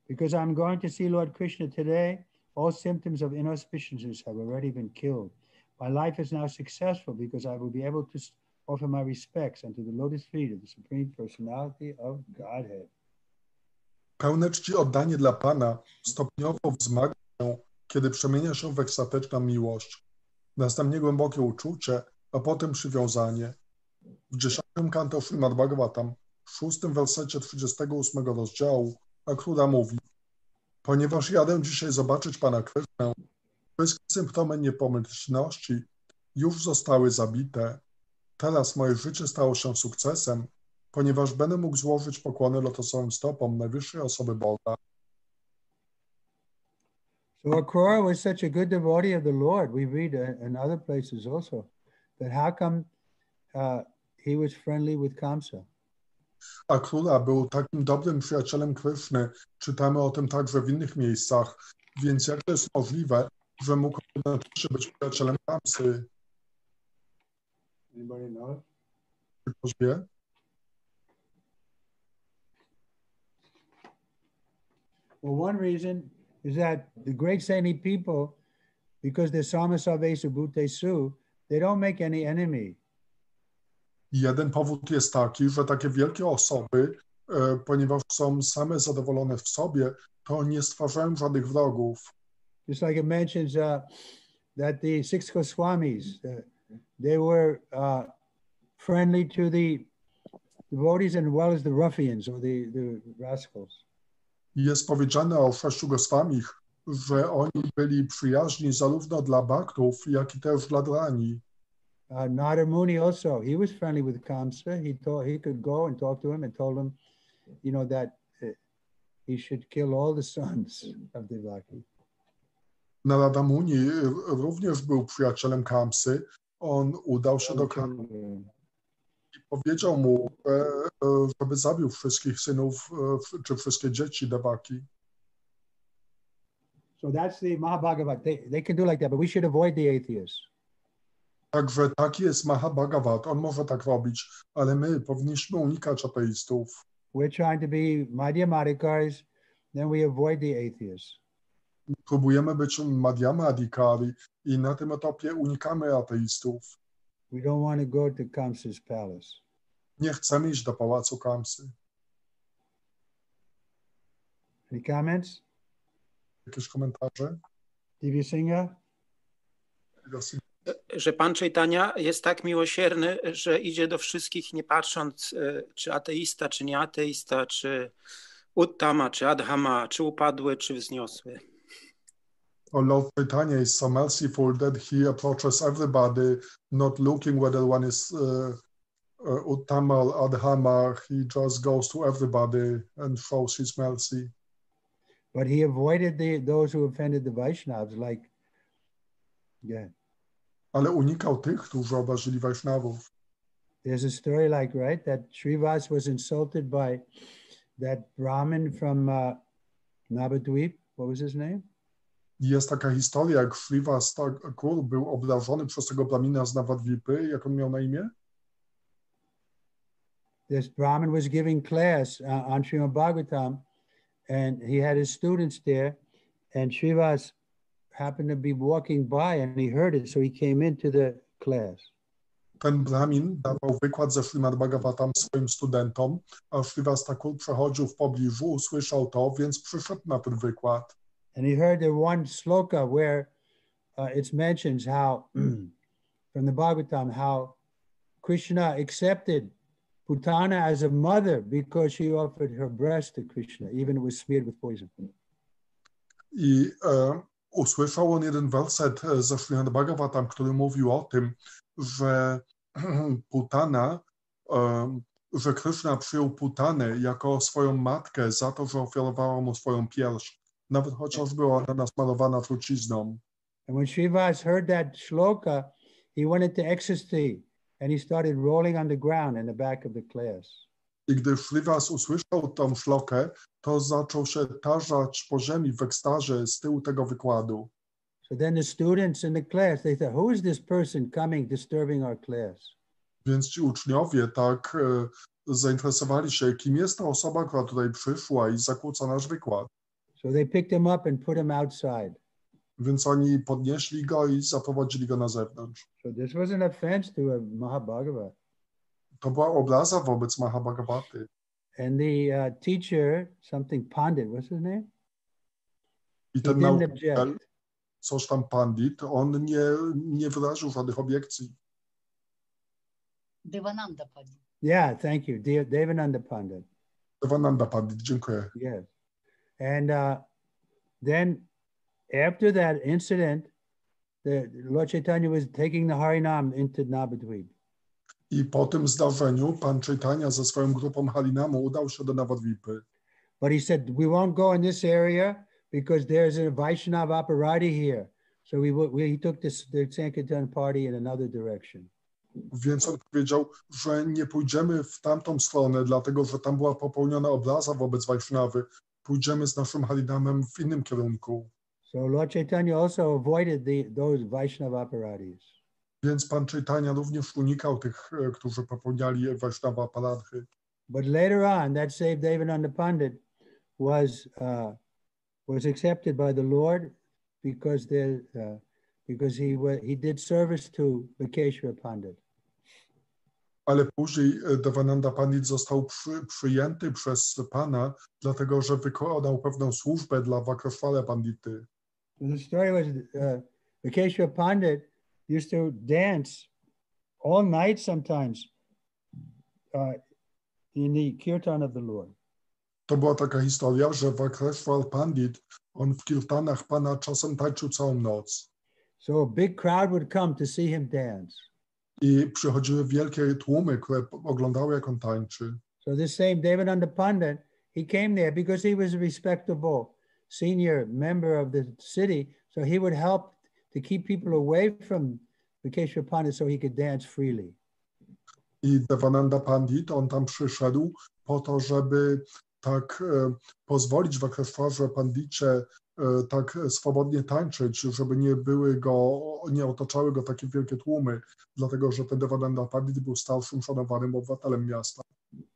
"Because I'm going to see Lord Krishna today, all symptoms of inauspiciousness have already been killed. My life is now successful because I will be able to offer my respects unto the lotus feet of the Supreme Personality of Godhead." Pełne czci oddanie dla Pana stopniowo wzmaga się, kiedy przemienia się w ekstatyczną miłość. Następnie głębokie uczucie, a potem przywiązanie. W 10 kanto Srimad Bhagavatam, 6 wersecie 38 rozdziału, Akrura mówi: "Ponieważ jadę dzisiaj zobaczyć Pana Krysznę, wszystkie symptomy niepomyślności już zostały zabite. Teraz moje życie stało się sukcesem, ponieważ będę mógł złożyć pokłony lotosowym stopom najwyższej osoby Boga." So Akrura was such a good devotee of the Lord. We read in other places also that how come he was friendly with Kamsa. Akrura był takim dobrym przyjacielem Kryszny. Czytamy o tym także w innych miejscach. Więc jak to jest możliwe, że mógł jednocześnie być przyjacielem Kamsy? Anybody know it? Ktoś wie? Well, one reason is that the great saintly people, because they're samasavesa bhutesu, they don't make any enemy. Jeden powód jest taki, że takie wielkie osoby, ponieważ są same zadowolone w sobie, to nie stwarzają żadnych wrogów. Just like it mentions that the six Goswamis, they were friendly to the devotees as well as the ruffians or the rascals. Jest powiedziane o 6 Goswamich, że oni byli przyjaźni zarówno dla bhaktów, jak i też dla drani. Narada Muni also, he was friendly with Kamsa. He could go and talk to him and told him, you know, that he should kill all the sons of Devaki. Narada Muni również był przyjacielem Kamsy. On udał się do Kamsy i powiedział mu, żeby zabił wszystkich synów czy wszystkie dzieci Devaki. So that's the Mahabhagavat. They can do like that, but we should avoid the atheists. Także taki jest Mahabhagavat. On może tak robić, ale my powinniśmy unikać ateistów. We're trying to be Madhyamadikars, then we avoid the atheists. Próbujemy być Madhyama Adhikari i na tym etapie unikamy ateistów. We don't want to go to Kamsa's palace. Nie chcemy iść do pałacu Kamsy. Any comments? Jakieś komentarze? Divya Singha? Że Pan Chaitanya jest tak miłosierny, że idzie do wszystkich, nie patrząc, czy ateista, czy nie ateista, czy uttama, czy adhama, czy upadły, czy wzniosły. Lord Chaitanya is so merciful that he approaches everybody, not looking whether one is uttama or adhama. He just goes to everybody and shows his mercy. But he avoided those who offended the Vaishnavas, like, yeah. Ale unikał tych, którzy obrażyli Vaishnavów. There's a story like, right, that Srivas was insulted by that Brahmin from Navadvip. What was his name? Jest taka historia, jak Srivas Thakur był obrażony przez tego Brahmina z Navadvipy. Jak on miał na imię? This Brahmin was giving class on Srimad Bhagavatam, and he had his students there, and Srivas happened to be walking by and he heard it, so he came into the class. Ten Brahmin dawał wykład ze Śrimad Bhagavatam swoim studentom, a Srivas Thakur przechodził w pobliżu, usłyszał to, więc przyszedł na ten wykład. And he heard the one sloka where it mentions how, from the Bhagavatam, how Krishna accepted Putana as a mother because she offered her breast to Krishna, even it was smeared with poison. I usłyszał on jeden werset ze Śrimad Bhagavatam, który mówił o tym, że Putana, że Kryszna przyjął Putanę jako swoją matkę za to, że ofiarowała mu swoją pierś, nawet chociaż była ona nasmarowana trucizną. And when Srivas heard that shloka, he went into ecstasy and he started rolling on the ground in the back of the class. I gdy Srivas usłyszał tą szlokę, to zaczął się tarzać po ziemi w ekstazie z tyłu tego wykładu. So then the students in the class, they thought, who is this person coming disturbing our class? Więc ci uczniowie tak zainteresowali się, kim jest ta osoba, która tutaj przyszła i zakłóca nasz wykład. So they picked him up and put him outside. Więc oni podnieśli go i zaprowadzili go na zewnątrz. So this was an offense to a Mahabhagavat. To była obraza wobec Mahabhagavaty. And the teacher, something Pandit, what's his name? I ten nauczyciel, coś tam Pandit, on nie wyraził żadnych obiekcji. Devananda Pandit. Yeah, thank you. Devananda Pandit. Devananda Pandit, dziękuję. Yes. And then after that incident, Lord Chaitanya was taking the Harinam into Navadvip. I po tym zdarzeniu pan Chaitanya ze swoją grupą Harinamu udał się do Navadvipy. But he said, we won't go in this area because there's a Vaishnava operati here. So he took the Sankirtan party in another direction. Więc on powiedział, że nie pójdziemy w tamtą stronę, dlatego że tam była popełniona obraza wobec Vaishnavy. Pójdziemy z naszym Harinamem w innym kierunku. So Lord Chaitanya also avoided those Vaishnava operatis. Więc pan Chaitanya również unikał tych, którzy popełniali Vaishnava aparadhy. But later on, that same Devananda Pandit was was accepted by the Lord because he did service to Vikeshwara Pandit. Ale później Devananda Pandit został przyjęty przez Pana, dlatego że wykonał pewną służbę dla Vakreshwara Pandity. The story was Vikeshwara Pandit used to dance all night sometimes in the kirtan of the Lord. To była taka historia, że Vakreshwar Pandit, on w kirtanach Pana czasem tańczył całą noc. So a big crowd would come to see him dance. I przychodziły wielkie tłumy, które oglądały, jak on tańczy. So this same Devananda Pandit, he came there because he was a respectable senior member of the city. So he would help to keep people away from Vikeshwara Pandit so he could dance freely. I Devananda Pandit, on tam przyszedł po to, żeby tak pozwolić Vakreshwarze Pandicie tak swobodnie tańczyć, żeby nie otaczały go takie wielkie tłumy, dlatego że ten Devananda Pandit był starszym, szanowanym obywatelem miasta.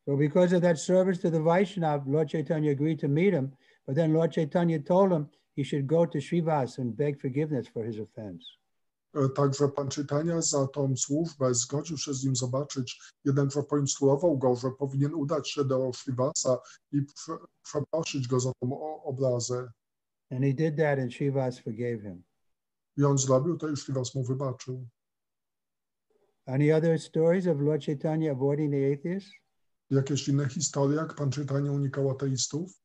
So because of that service to the Vaishnava, Lord Chaitanya agreed to meet him, but then Lord Chaitanya told him he should go to Srivas and beg forgiveness for his offense. Także Pan Chaitanya za tą służbę zgodził się z nim zobaczyć, jednakże poinstruował go, że powinien udać się do Srivasa i przeprosić go za tą obrazę. And he did that and Srivas forgave him. I on zrobił to i Srivas mu wybaczył. Any other stories of Lord Chaitanya avoiding the atheists? Jakieś inne historie, jak Pan Chaitanya unikał ateistów?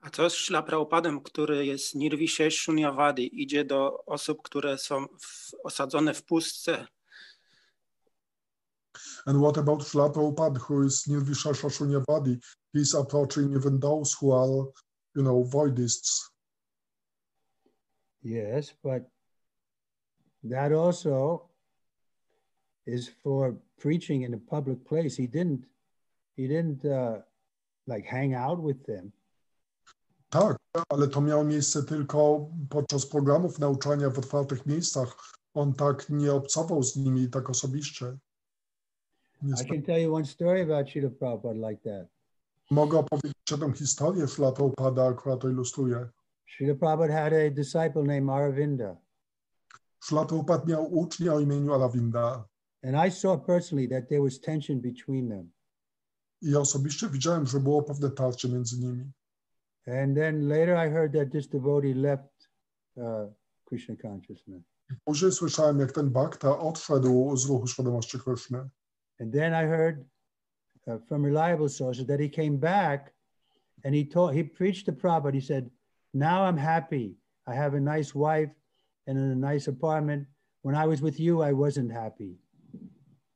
A co z Śrila Prabhupadem, który jest nirvishesh shunyavadi, idzie do osób, które są osadzone w pustce? And what about Śrila Prabhupada, who is nirvishesha shunyavadi? He's approaching even those who are, voidists. Yes, but that also is for preaching in a public place. He didn't like hang out with them. Tak, ale to miało miejsce tylko podczas programów nauczania w otwartych miejscach. On tak nie obcował z nimi tak osobiście. I can tell you one story about Srila Prabhupada like that. Mogę opowiedzieć tę historię Srila Prabhupada, która to ilustruje. Srila Prabhupada had a disciple named Aravinda. Srila Prabhupada miał ucznia o imieniu Aravinda. And I saw personally that there was tension between them. I osobiście widziałem, że było pewne tarcie między nimi. And then later I heard that this devotee left Krishna consciousness. Później słyszałem, jak ten bhakta odszedł z ruchu świadomości Kryszny. And then I heard from reliable sources that he came back and he preached to Prabhupada. He said, now I'm happy. I have a nice wife and a nice apartment. When I was with you, I wasn't happy.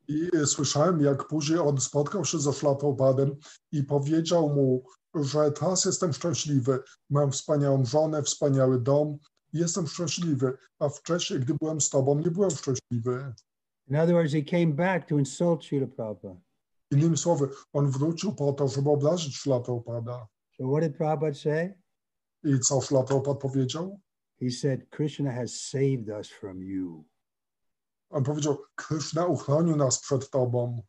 I słyszałem, jak później on spotkał się ze Śrila Prabhupadem i powiedział mu, że teraz jestem szczęśliwy. Mam wspaniałą żonę, wspaniały dom. Jestem szczęśliwy, a wcześniej, gdy byłem z tobą, nie byłem szczęśliwy. In other words, he came back to insult Srila Prabhupada. Innymi słowy, on wrócił po to, żeby obrazić Śrila Prabhupada. So what did Prabhupada say? I co Śrila Prabhupada powiedział? He said, Krishna has saved us from you. On powiedział, Kryszna uchronił nas przed tobą.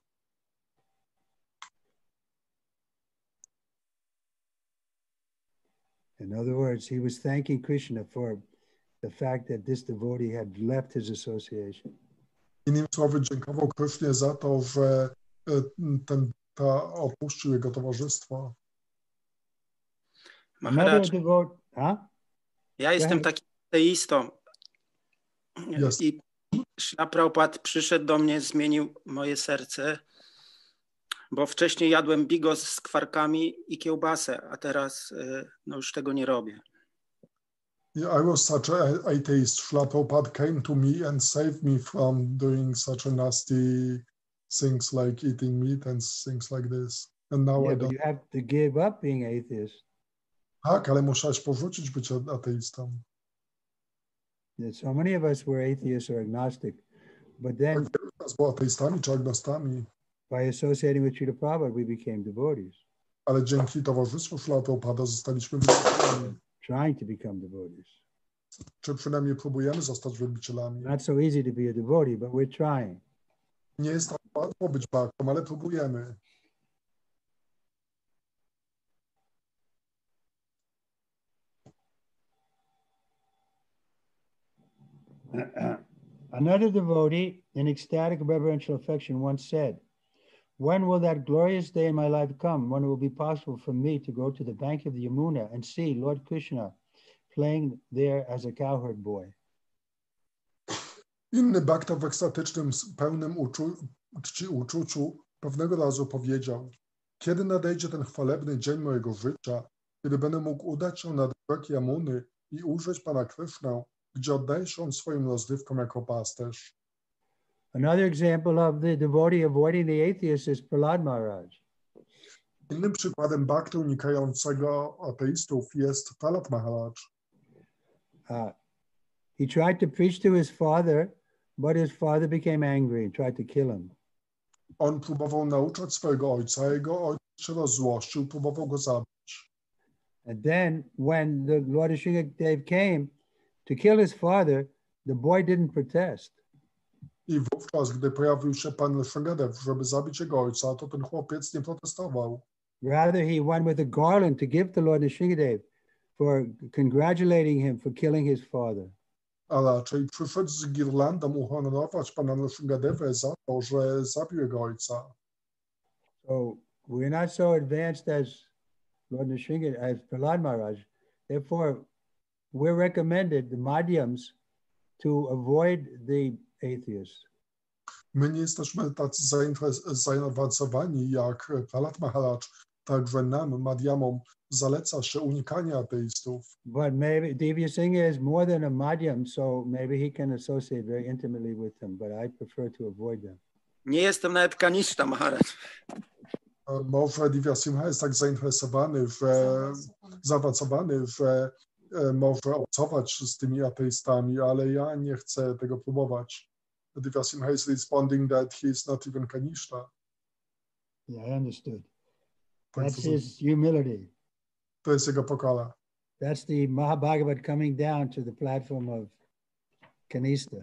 In other words, he was thanking Krishna for the fact that this devotee had left his association. Innymi słowy, dziękował Krysznie za to, że ta opuścił jego towarzystwo. Maharaj, ja jestem takim ateistą. Yes. I Śrila Prabhupada przyszedł do mnie, zmienił moje serce, bo wcześniej jadłem bigos z kwarkami i kiełbasę, a teraz już tego nie robię. I was such an atheist. Śrila Prabhupada came to me and saved me from doing such a nasty things like eating meat and things like this. And now I but don't. you have to give up being atheist. Tak, ale musiałeś porzucić bycie ateistą. So many of us were atheists or agnostic, but then Wielu z nas było ateistami czy agnostami, by associating with Srila Prabhupada, we became devotees, ale dzięki towarzystwu Śrila Prabhupada zostaliśmy wielbicielami. trying to become devotees. Czy przynajmniej próbujemy zostać wielbicielami. Not so easy to be a devotee, but we're trying. Nie jest tak łatwo być bhaktą, ale próbujemy. Another devotee in ecstatic reverential affection once said, "When will that glorious day in my life come when it will be possible for me to go to the bank of the Yamuna and see Lord Krishna playing there as a cowherd boy?" Inny bhakta w ekstatycznym, pełnym uczuciu pewnego razu powiedział: "Kiedy nadejdzie ten chwalebny dzień mojego życia, kiedy będę mógł udać się na brzeg Jamuny i ujrzeć Pana Krishnę, gdzie oddaje się on swoim rozrywkom jako pasterz?" Another example of the devotee avoiding the atheist is Prahlad Maharaj. Innym przykładem bhakty unikającego ateistów jest Prahlad Maharaj. He tried to preach to his father, but his father became angry and tried to kill him. On próbował nauczać swojego ojca, a jego ojciec się rozzłościł, próbował go zabić. And then when the Lord Nrsimhadev came to kill his father, the boy didn't protest. I wówczas, gdy pojawił się Pan Nrsimhadev, żeby zabić jego ojca, to ten chłopiec nie protestował. Rather, he went with a garland to give to Lord Nrsimhadev for congratulating him for killing his father. A raczej przyszedł z girlandą uhonorować Pana Nrsimhadeva za to, że zabił jego ojca. So we're not so advanced as Lord Nrsimhadev, as Prahlad Maharaj. Therefore, we're recommended, the madhyams, to avoid the atheists. My nie jesteśmy tacy zaawansowani jak Prahlad Maharaj, także nam, madhyamom, zaleca się unikanie ateistów. But maybe Divya Singha is more than a madhyam, so maybe he can associate very intimately with them, but I prefer to avoid them. Nie jestem nawet kanista, Maharaj. Może Divya Singha jest tak zaawansowany, że może obcować z tymi ateistami, ale ja nie chcę tego próbować. Divya Singha is responding that he is not even Kanishta. Yeah, I understood. That's his humility. To jest jego pokora. That's the Mahabhagavat coming down to the platform of Kanista.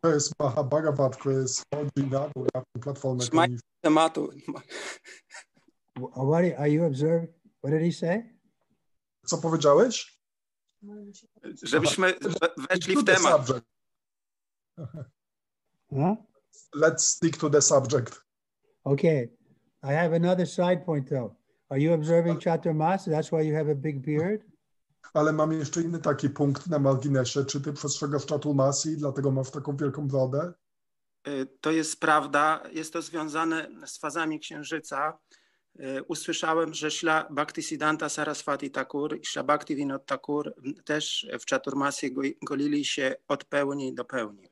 To jest Mahabhagavat, który schodzi na dół na platformę Kanishta. Tematu. What are you observing? What did he say? Co powiedziałeś? Żebyśmy weszli w temat. Huh? Let's stick to the subject. Okay. I have another side point though. Are you observing Chaturmasa? That's why you have a big beard? Ale mam jeszcze inny taki punkt na marginesie. Czy ty przestrzegasz Chaturmasi i dlatego masz taką wielką brodę? To jest prawda. Jest to związane z fazami księżyca. Usłyszałem, że Śla Bhaktisiddhanta Saraswati Thakur i Śla Bhaktivinoda Thakur też w Chaturmasie golili się od pełni do pełni.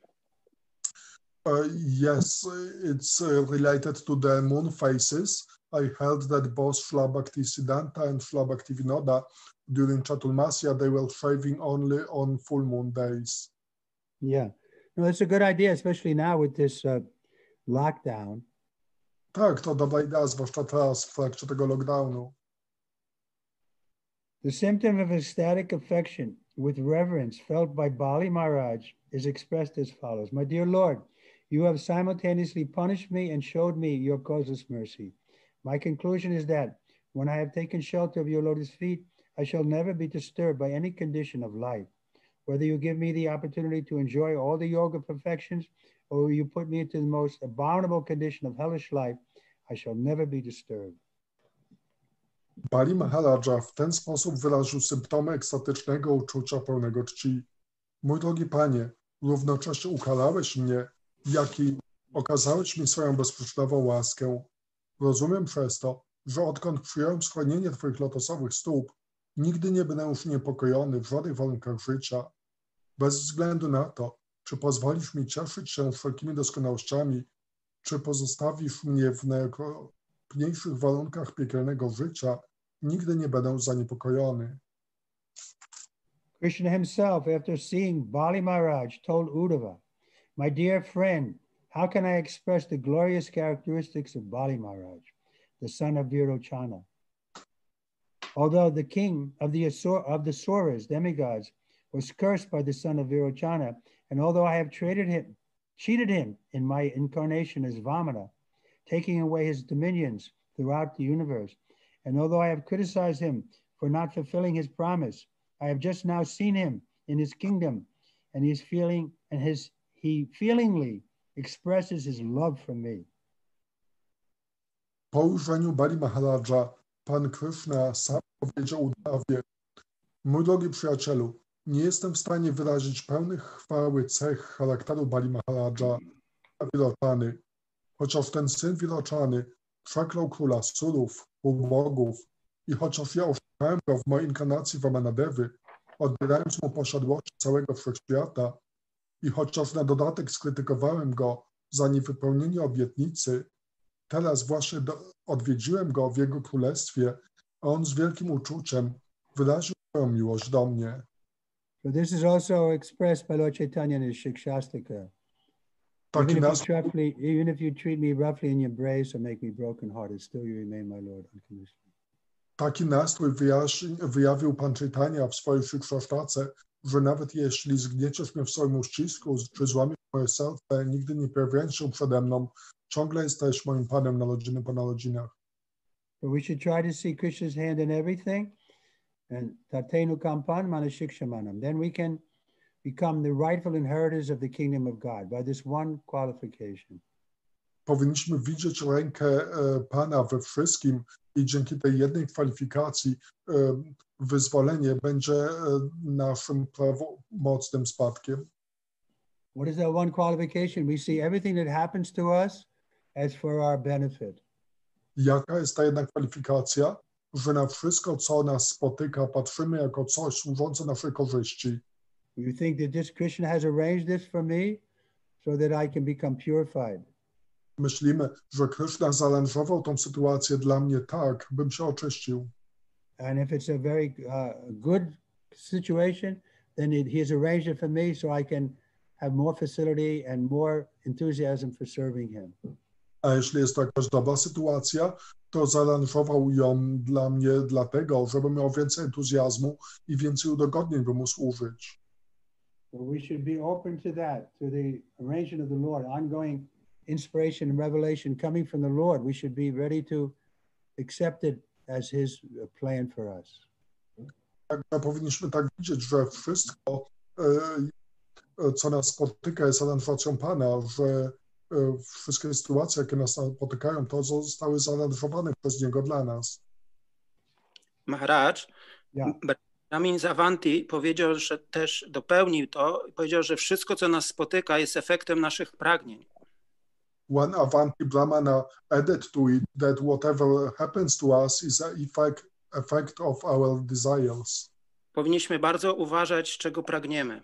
Yes, it's related to the moon phases. I heard that both Śla Bhaktisiddhanta and Śla Bhaktivinoda during Chaturmasya they were shaving only on full moon days. Yeah, no, that's a good idea, especially now with this lockdown. Tak, to dobra idea, zwłaszcza teraz w trakcie tego lockdownu. The symptom of ecstatic affection with reverence felt by Bali Maharaj is expressed as follows. My dear Lord, you have simultaneously punished me and showed me your causeless mercy. My conclusion is that when I have taken shelter of your lotus feet, I shall never be disturbed by any condition of life. Whether you give me the opportunity to enjoy all the yoga perfections or you put me into the most abominable condition of hellish life, I shall never be disturbed. Bali Maharaja w ten sposób wyraził symptomy ekstatycznego uczucia pełnego czci. Mój drogi Panie, równocześnie ukarałeś mnie, jak i okazałeś mi swoją bezprzyczynową łaskę. Rozumiem przez to, że odkąd przyjąłem schronienie Twoich lotosowych stóp, nigdy nie będę już niepokojony w żadnych warunkach życia. Bez względu na to, czy pozwolisz mi cieszyć się wszelkimi doskonałościami, czy pozostawisz mnie w najokropniejszych warunkach piekielnego życia, nigdy nie będę zaniepokojony. Krishna himself, after seeing Bali Maharaj, told Uddhava, my dear friend, how can I express the glorious characteristics of Bali Maharaj, the son of Virochana? Although the king of the Asuras, demigods, was cursed by the son of Virochana, and although I have cheated him in my incarnation as Vamana, taking away his dominions throughout the universe, and although I have criticized him for not fulfilling his promise, I have just now seen him in his kingdom, and he is feeling and he feelingly expresses his love for me. Po ujrzeniu Bali Maharaja, Pan Kryszna sam powiedział Uddhawie: mój drogi przyjacielu, nie jestem w stanie wyrazić pełnych chwały cech charakteru Bali Maharaja, Wiroczany. Chociaż ten syn Wiroczany przeklął króla surów, półbogów i chociaż ja oszukałem go w mojej inkarnacji Vamanadewy, odbierając mu posiadłości całego wszechświata, i chociaż na dodatek skrytykowałem go za niewypełnienie obietnicy, teraz właśnie odwiedziłem go w jego królestwie, a on z wielkim uczuciem wyraził swoją miłość do mnie. So this is also expressed by Lord Chaitanya in his Shikshastika. Even if you treat me roughly in your embrace or make me broken-hearted, still you remain my Lord unconditionally. Taki nastrój wyjawił Pan Chaitanya w swojej Shikshastace, że nawet jeśli zgnieciesz mnie w swoim uścisku, czy złamiesz moje serce, nigdy nie pojawiając się przede mną, ciągle jesteś moim Panem narodziny po narodzinach. But we should try to see Krishna's hand in everything, and tatenu kampan manashikshamanam. Then we can become the rightful inheritors of the kingdom of God by this one qualification. Powinniśmy widzieć rękę Pana we wszystkim i dzięki tej jednej kwalifikacji wyzwolenie będzie naszym prawomocnym spadkiem. What is that one qualification? We see everything that happens to us as for our benefit. Jaka jest ta jedna kwalifikacja? Że na wszystko, co nas spotyka, patrzymy jako coś służące naszej korzyści. You think that this Krishna has arranged this for me so that I can become purified. Myślimy, że Kryszna zaaranżował tą sytuację dla mnie tak, bym się oczyścił. And if it's a very good situation, then he has arranged it for me so I can have more facility and more enthusiasm for serving him. A jeśli jest to jakaś dobra sytuacja, to zaaranżował ją dla mnie dlatego, żebym miał więcej entuzjazmu i więcej udogodnień, by mu służyć. So we should be open to that, to the arrangement of the Lord, ongoing inspiration and revelation coming from the Lord. We should be ready to accept it as his plan for us. Także powinniśmy tak widzieć, że wszystko, co nas spotyka, jest aranżacją Pana, że wszystkie sytuacje, jakie nas spotykają, to zostały zaaranżowane przez Niego dla nas. Maharaj, Ramin Zavanti powiedział, że też dopełnił to i powiedział, że wszystko, co nas spotyka, jest efektem naszych pragnień. One Avanti Brahmana added to it that whatever happens to us is an effect of our desires. Powinniśmy bardzo uważać, czego pragniemy.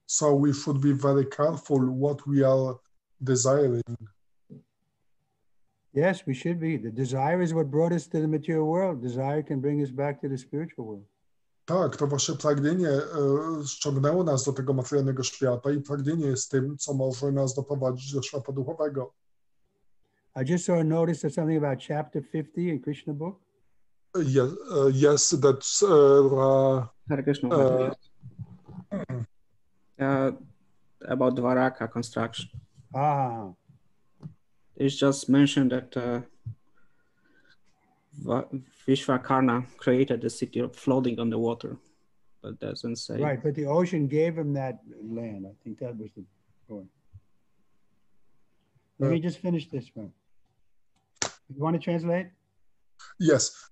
So we should be very careful what we are desiring. Yes, we should be. The desire is what brought us to the material world. Desire can bring us back to the spiritual world. Tak, to właśnie pragnienie ściągnęło nas do tego materialnego świata i pragnienie jest tym, co może nas doprowadzić do świata duchowego. I just saw a notice of something about chapter 50 in Krishna book. Yes, that's Hare Krishna. About Dwaraka construction. It's just mentioned that Vishvakarna created the city floating on the water, but doesn't say. Right, but the ocean gave him that land. I think that was the point. Let me just finish this one. You want to translate? Yes.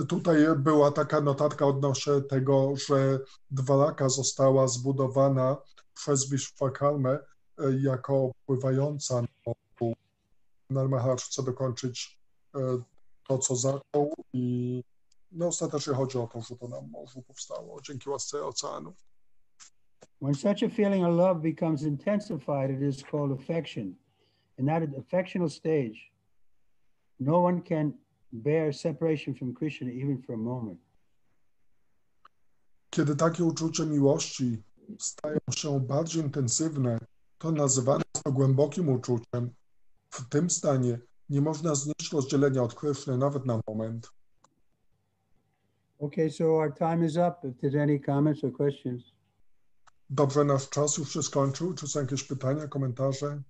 Tutaj była taka notatka odnośnie tego, że Dwaraka została zbudowana przez Vishvakarmę jako pływająca na morzu. Maharaj chce dokończyć to, co zaczął i ostatecznie chodzi o to, że to na morzu powstało dzięki łasce oceanu. When such a feeling of love becomes intensified, it is called affection. In that affectional stage, no one can bear separation from Krishna even for a moment. Kiedy takie uczucie miłości stają się bardziej intensywne, to nazywane jest to głębokim uczuciem. W tym stanie nie można znieść rozdzielenia od Kryszny nawet na moment. Okay, so our time is up. If there's any comments or questions. Dobrze, nasz czas już się skończył. Czy są jakieś pytania, komentarze?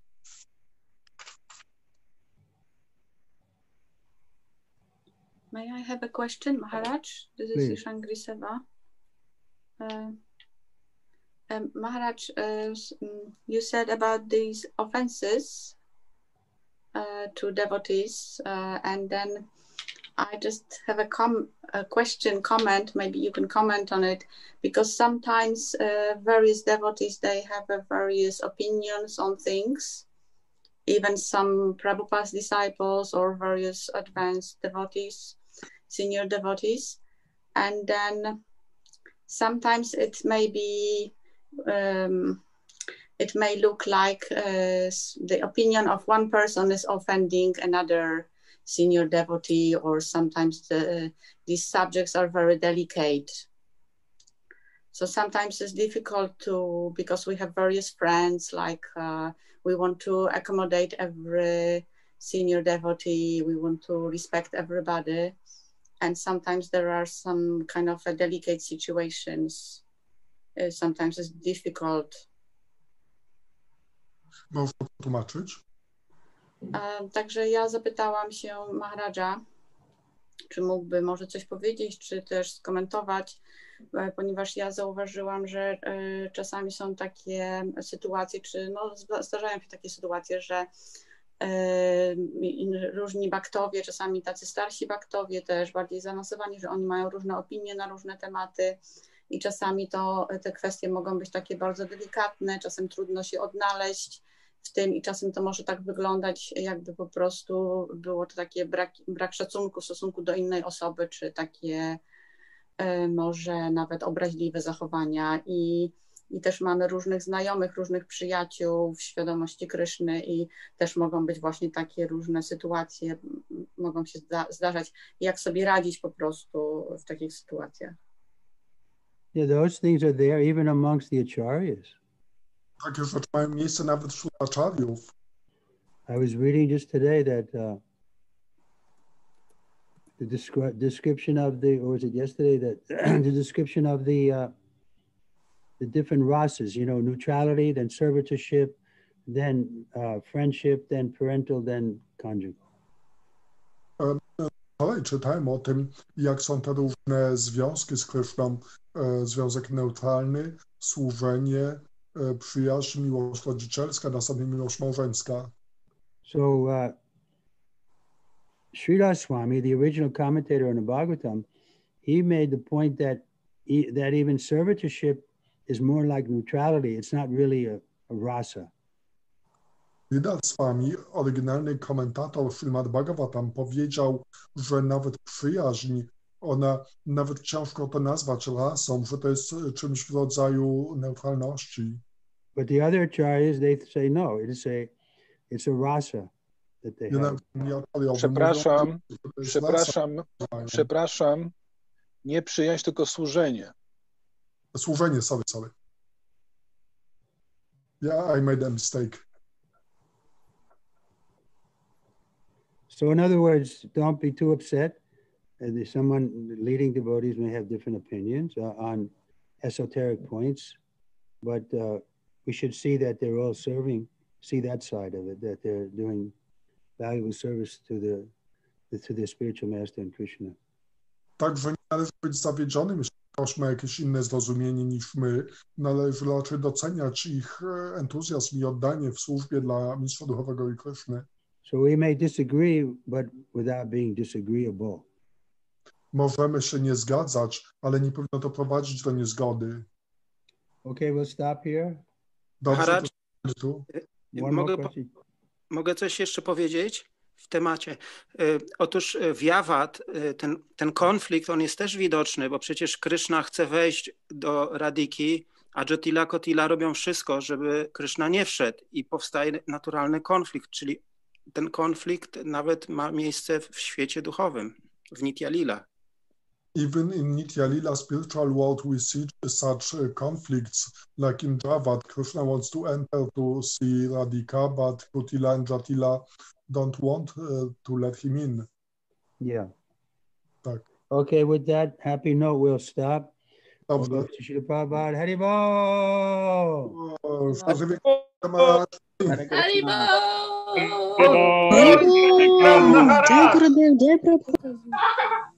May I have a question, Maharaj? This is Shangri Seva. Maharaj, you said about these offenses to devotees, and then I just have a question, comment, maybe you can comment on it, because sometimes various devotees, they have various opinions on things, even some Prabhupada's disciples or various advanced devotees, senior devotees, and then sometimes it may be, it may look like the opinion of one person is offending another senior devotee, or sometimes these subjects are very delicate. So sometimes it's difficult to, because we have various friends, like we want to accommodate every senior devotee, we want to respect everybody. And sometimes there are some kind of delicate situations. Sometimes it's difficult. Można tłumaczyć? Także ja zapytałam się Maharaja, czy mógłby może coś powiedzieć, czy też skomentować, ponieważ ja zauważyłam, że czasami są takie sytuacje, czy no, zdarzają się takie sytuacje, że różni baktowie, czasami tacy starsi baktowie też bardziej zaawansowani, że oni mają różne opinie na różne tematy i czasami te kwestie mogą być takie bardzo delikatne, czasem trudno się odnaleźć w tym i czasem to może tak wyglądać, jakby po prostu było to takie brak szacunku w stosunku do innej osoby, czy takie może nawet obraźliwe zachowania i też mamy różnych znajomych, różnych przyjaciół w świadomości Kryszny i też mogą być właśnie takie różne sytuacje, mogą się zdarzać, jak sobie radzić po prostu w takich sytuacjach. Yeah, those things are there even amongst the acharyas. Takie rzeczy mają miejsce nawet wśród acharyów. I was reading just today that the description of the, or was it yesterday, that the description of the different rasas, you know, neutrality, then servitorship, then friendship, then parental, then conjugal. Wczoraj czytałem o tym, jak są te różne związki z Kryszną, związek neutralny, służenie, przyjaźń, miłość rodzicielska, następnie miłość małżeńska. So Sridhar Swami, the original commentator on the Bhagavatam, he made the point that that even servitorship is more like neutrality. It's not really a rasa. Sridhar Swami, oryginalny komentator Śrīmad Bhagavatam, powiedział, że nawet przyjaźń, ona nawet ciężko to nazwać rasą, że to jest czymś w rodzaju neutralności. But the other acharyas, they say no, it's a rasa that they have. Przepraszam, nie przyjaźń, tylko służenie. Służenie, sorry. Yeah, I made a mistake. So in other words, don't be too upset. Someone leading devotees may have different opinions on esoteric points, but we should see that they're all serving, see that side of it, that they're doing valuable service to the spiritual master and Krishna. Także nie należy być zawiedzionym, jeśli ktoś ma jakieś inne zrozumienie niż my. Należy raczej doceniać ich entuzjazm i oddanie w służbie dla mistrza duchowego i Kryszny. So we may disagree, but without being disagreeable. Możemy się nie zgadzać, ale nie powinno to prowadzić do niezgody. Okay, we'll stop here. Dobrze, tu. Mogę coś jeszcze powiedzieć w temacie? Otóż w Jawat ten konflikt, on jest też widoczny, bo przecież Kryszna chce wejść do Radhiki, a Jotila, Kotila robią wszystko, żeby Kryszna nie wszedł i powstaje naturalny konflikt, czyli ten konflikt nawet ma miejsce w świecie duchowym, w Nitya Lila. Even in Nitya Lila spiritual world we see such conflicts, like in Javad, Krishna wants to enter to see Radhika, but Kotila and Jatila don't want to let him in. Yeah. Tak. Okay, with that happy note, we'll stop. Dobrze. Prabhupada, Haribol! Haribol! Jai Gurudev, Jai Prabhupada.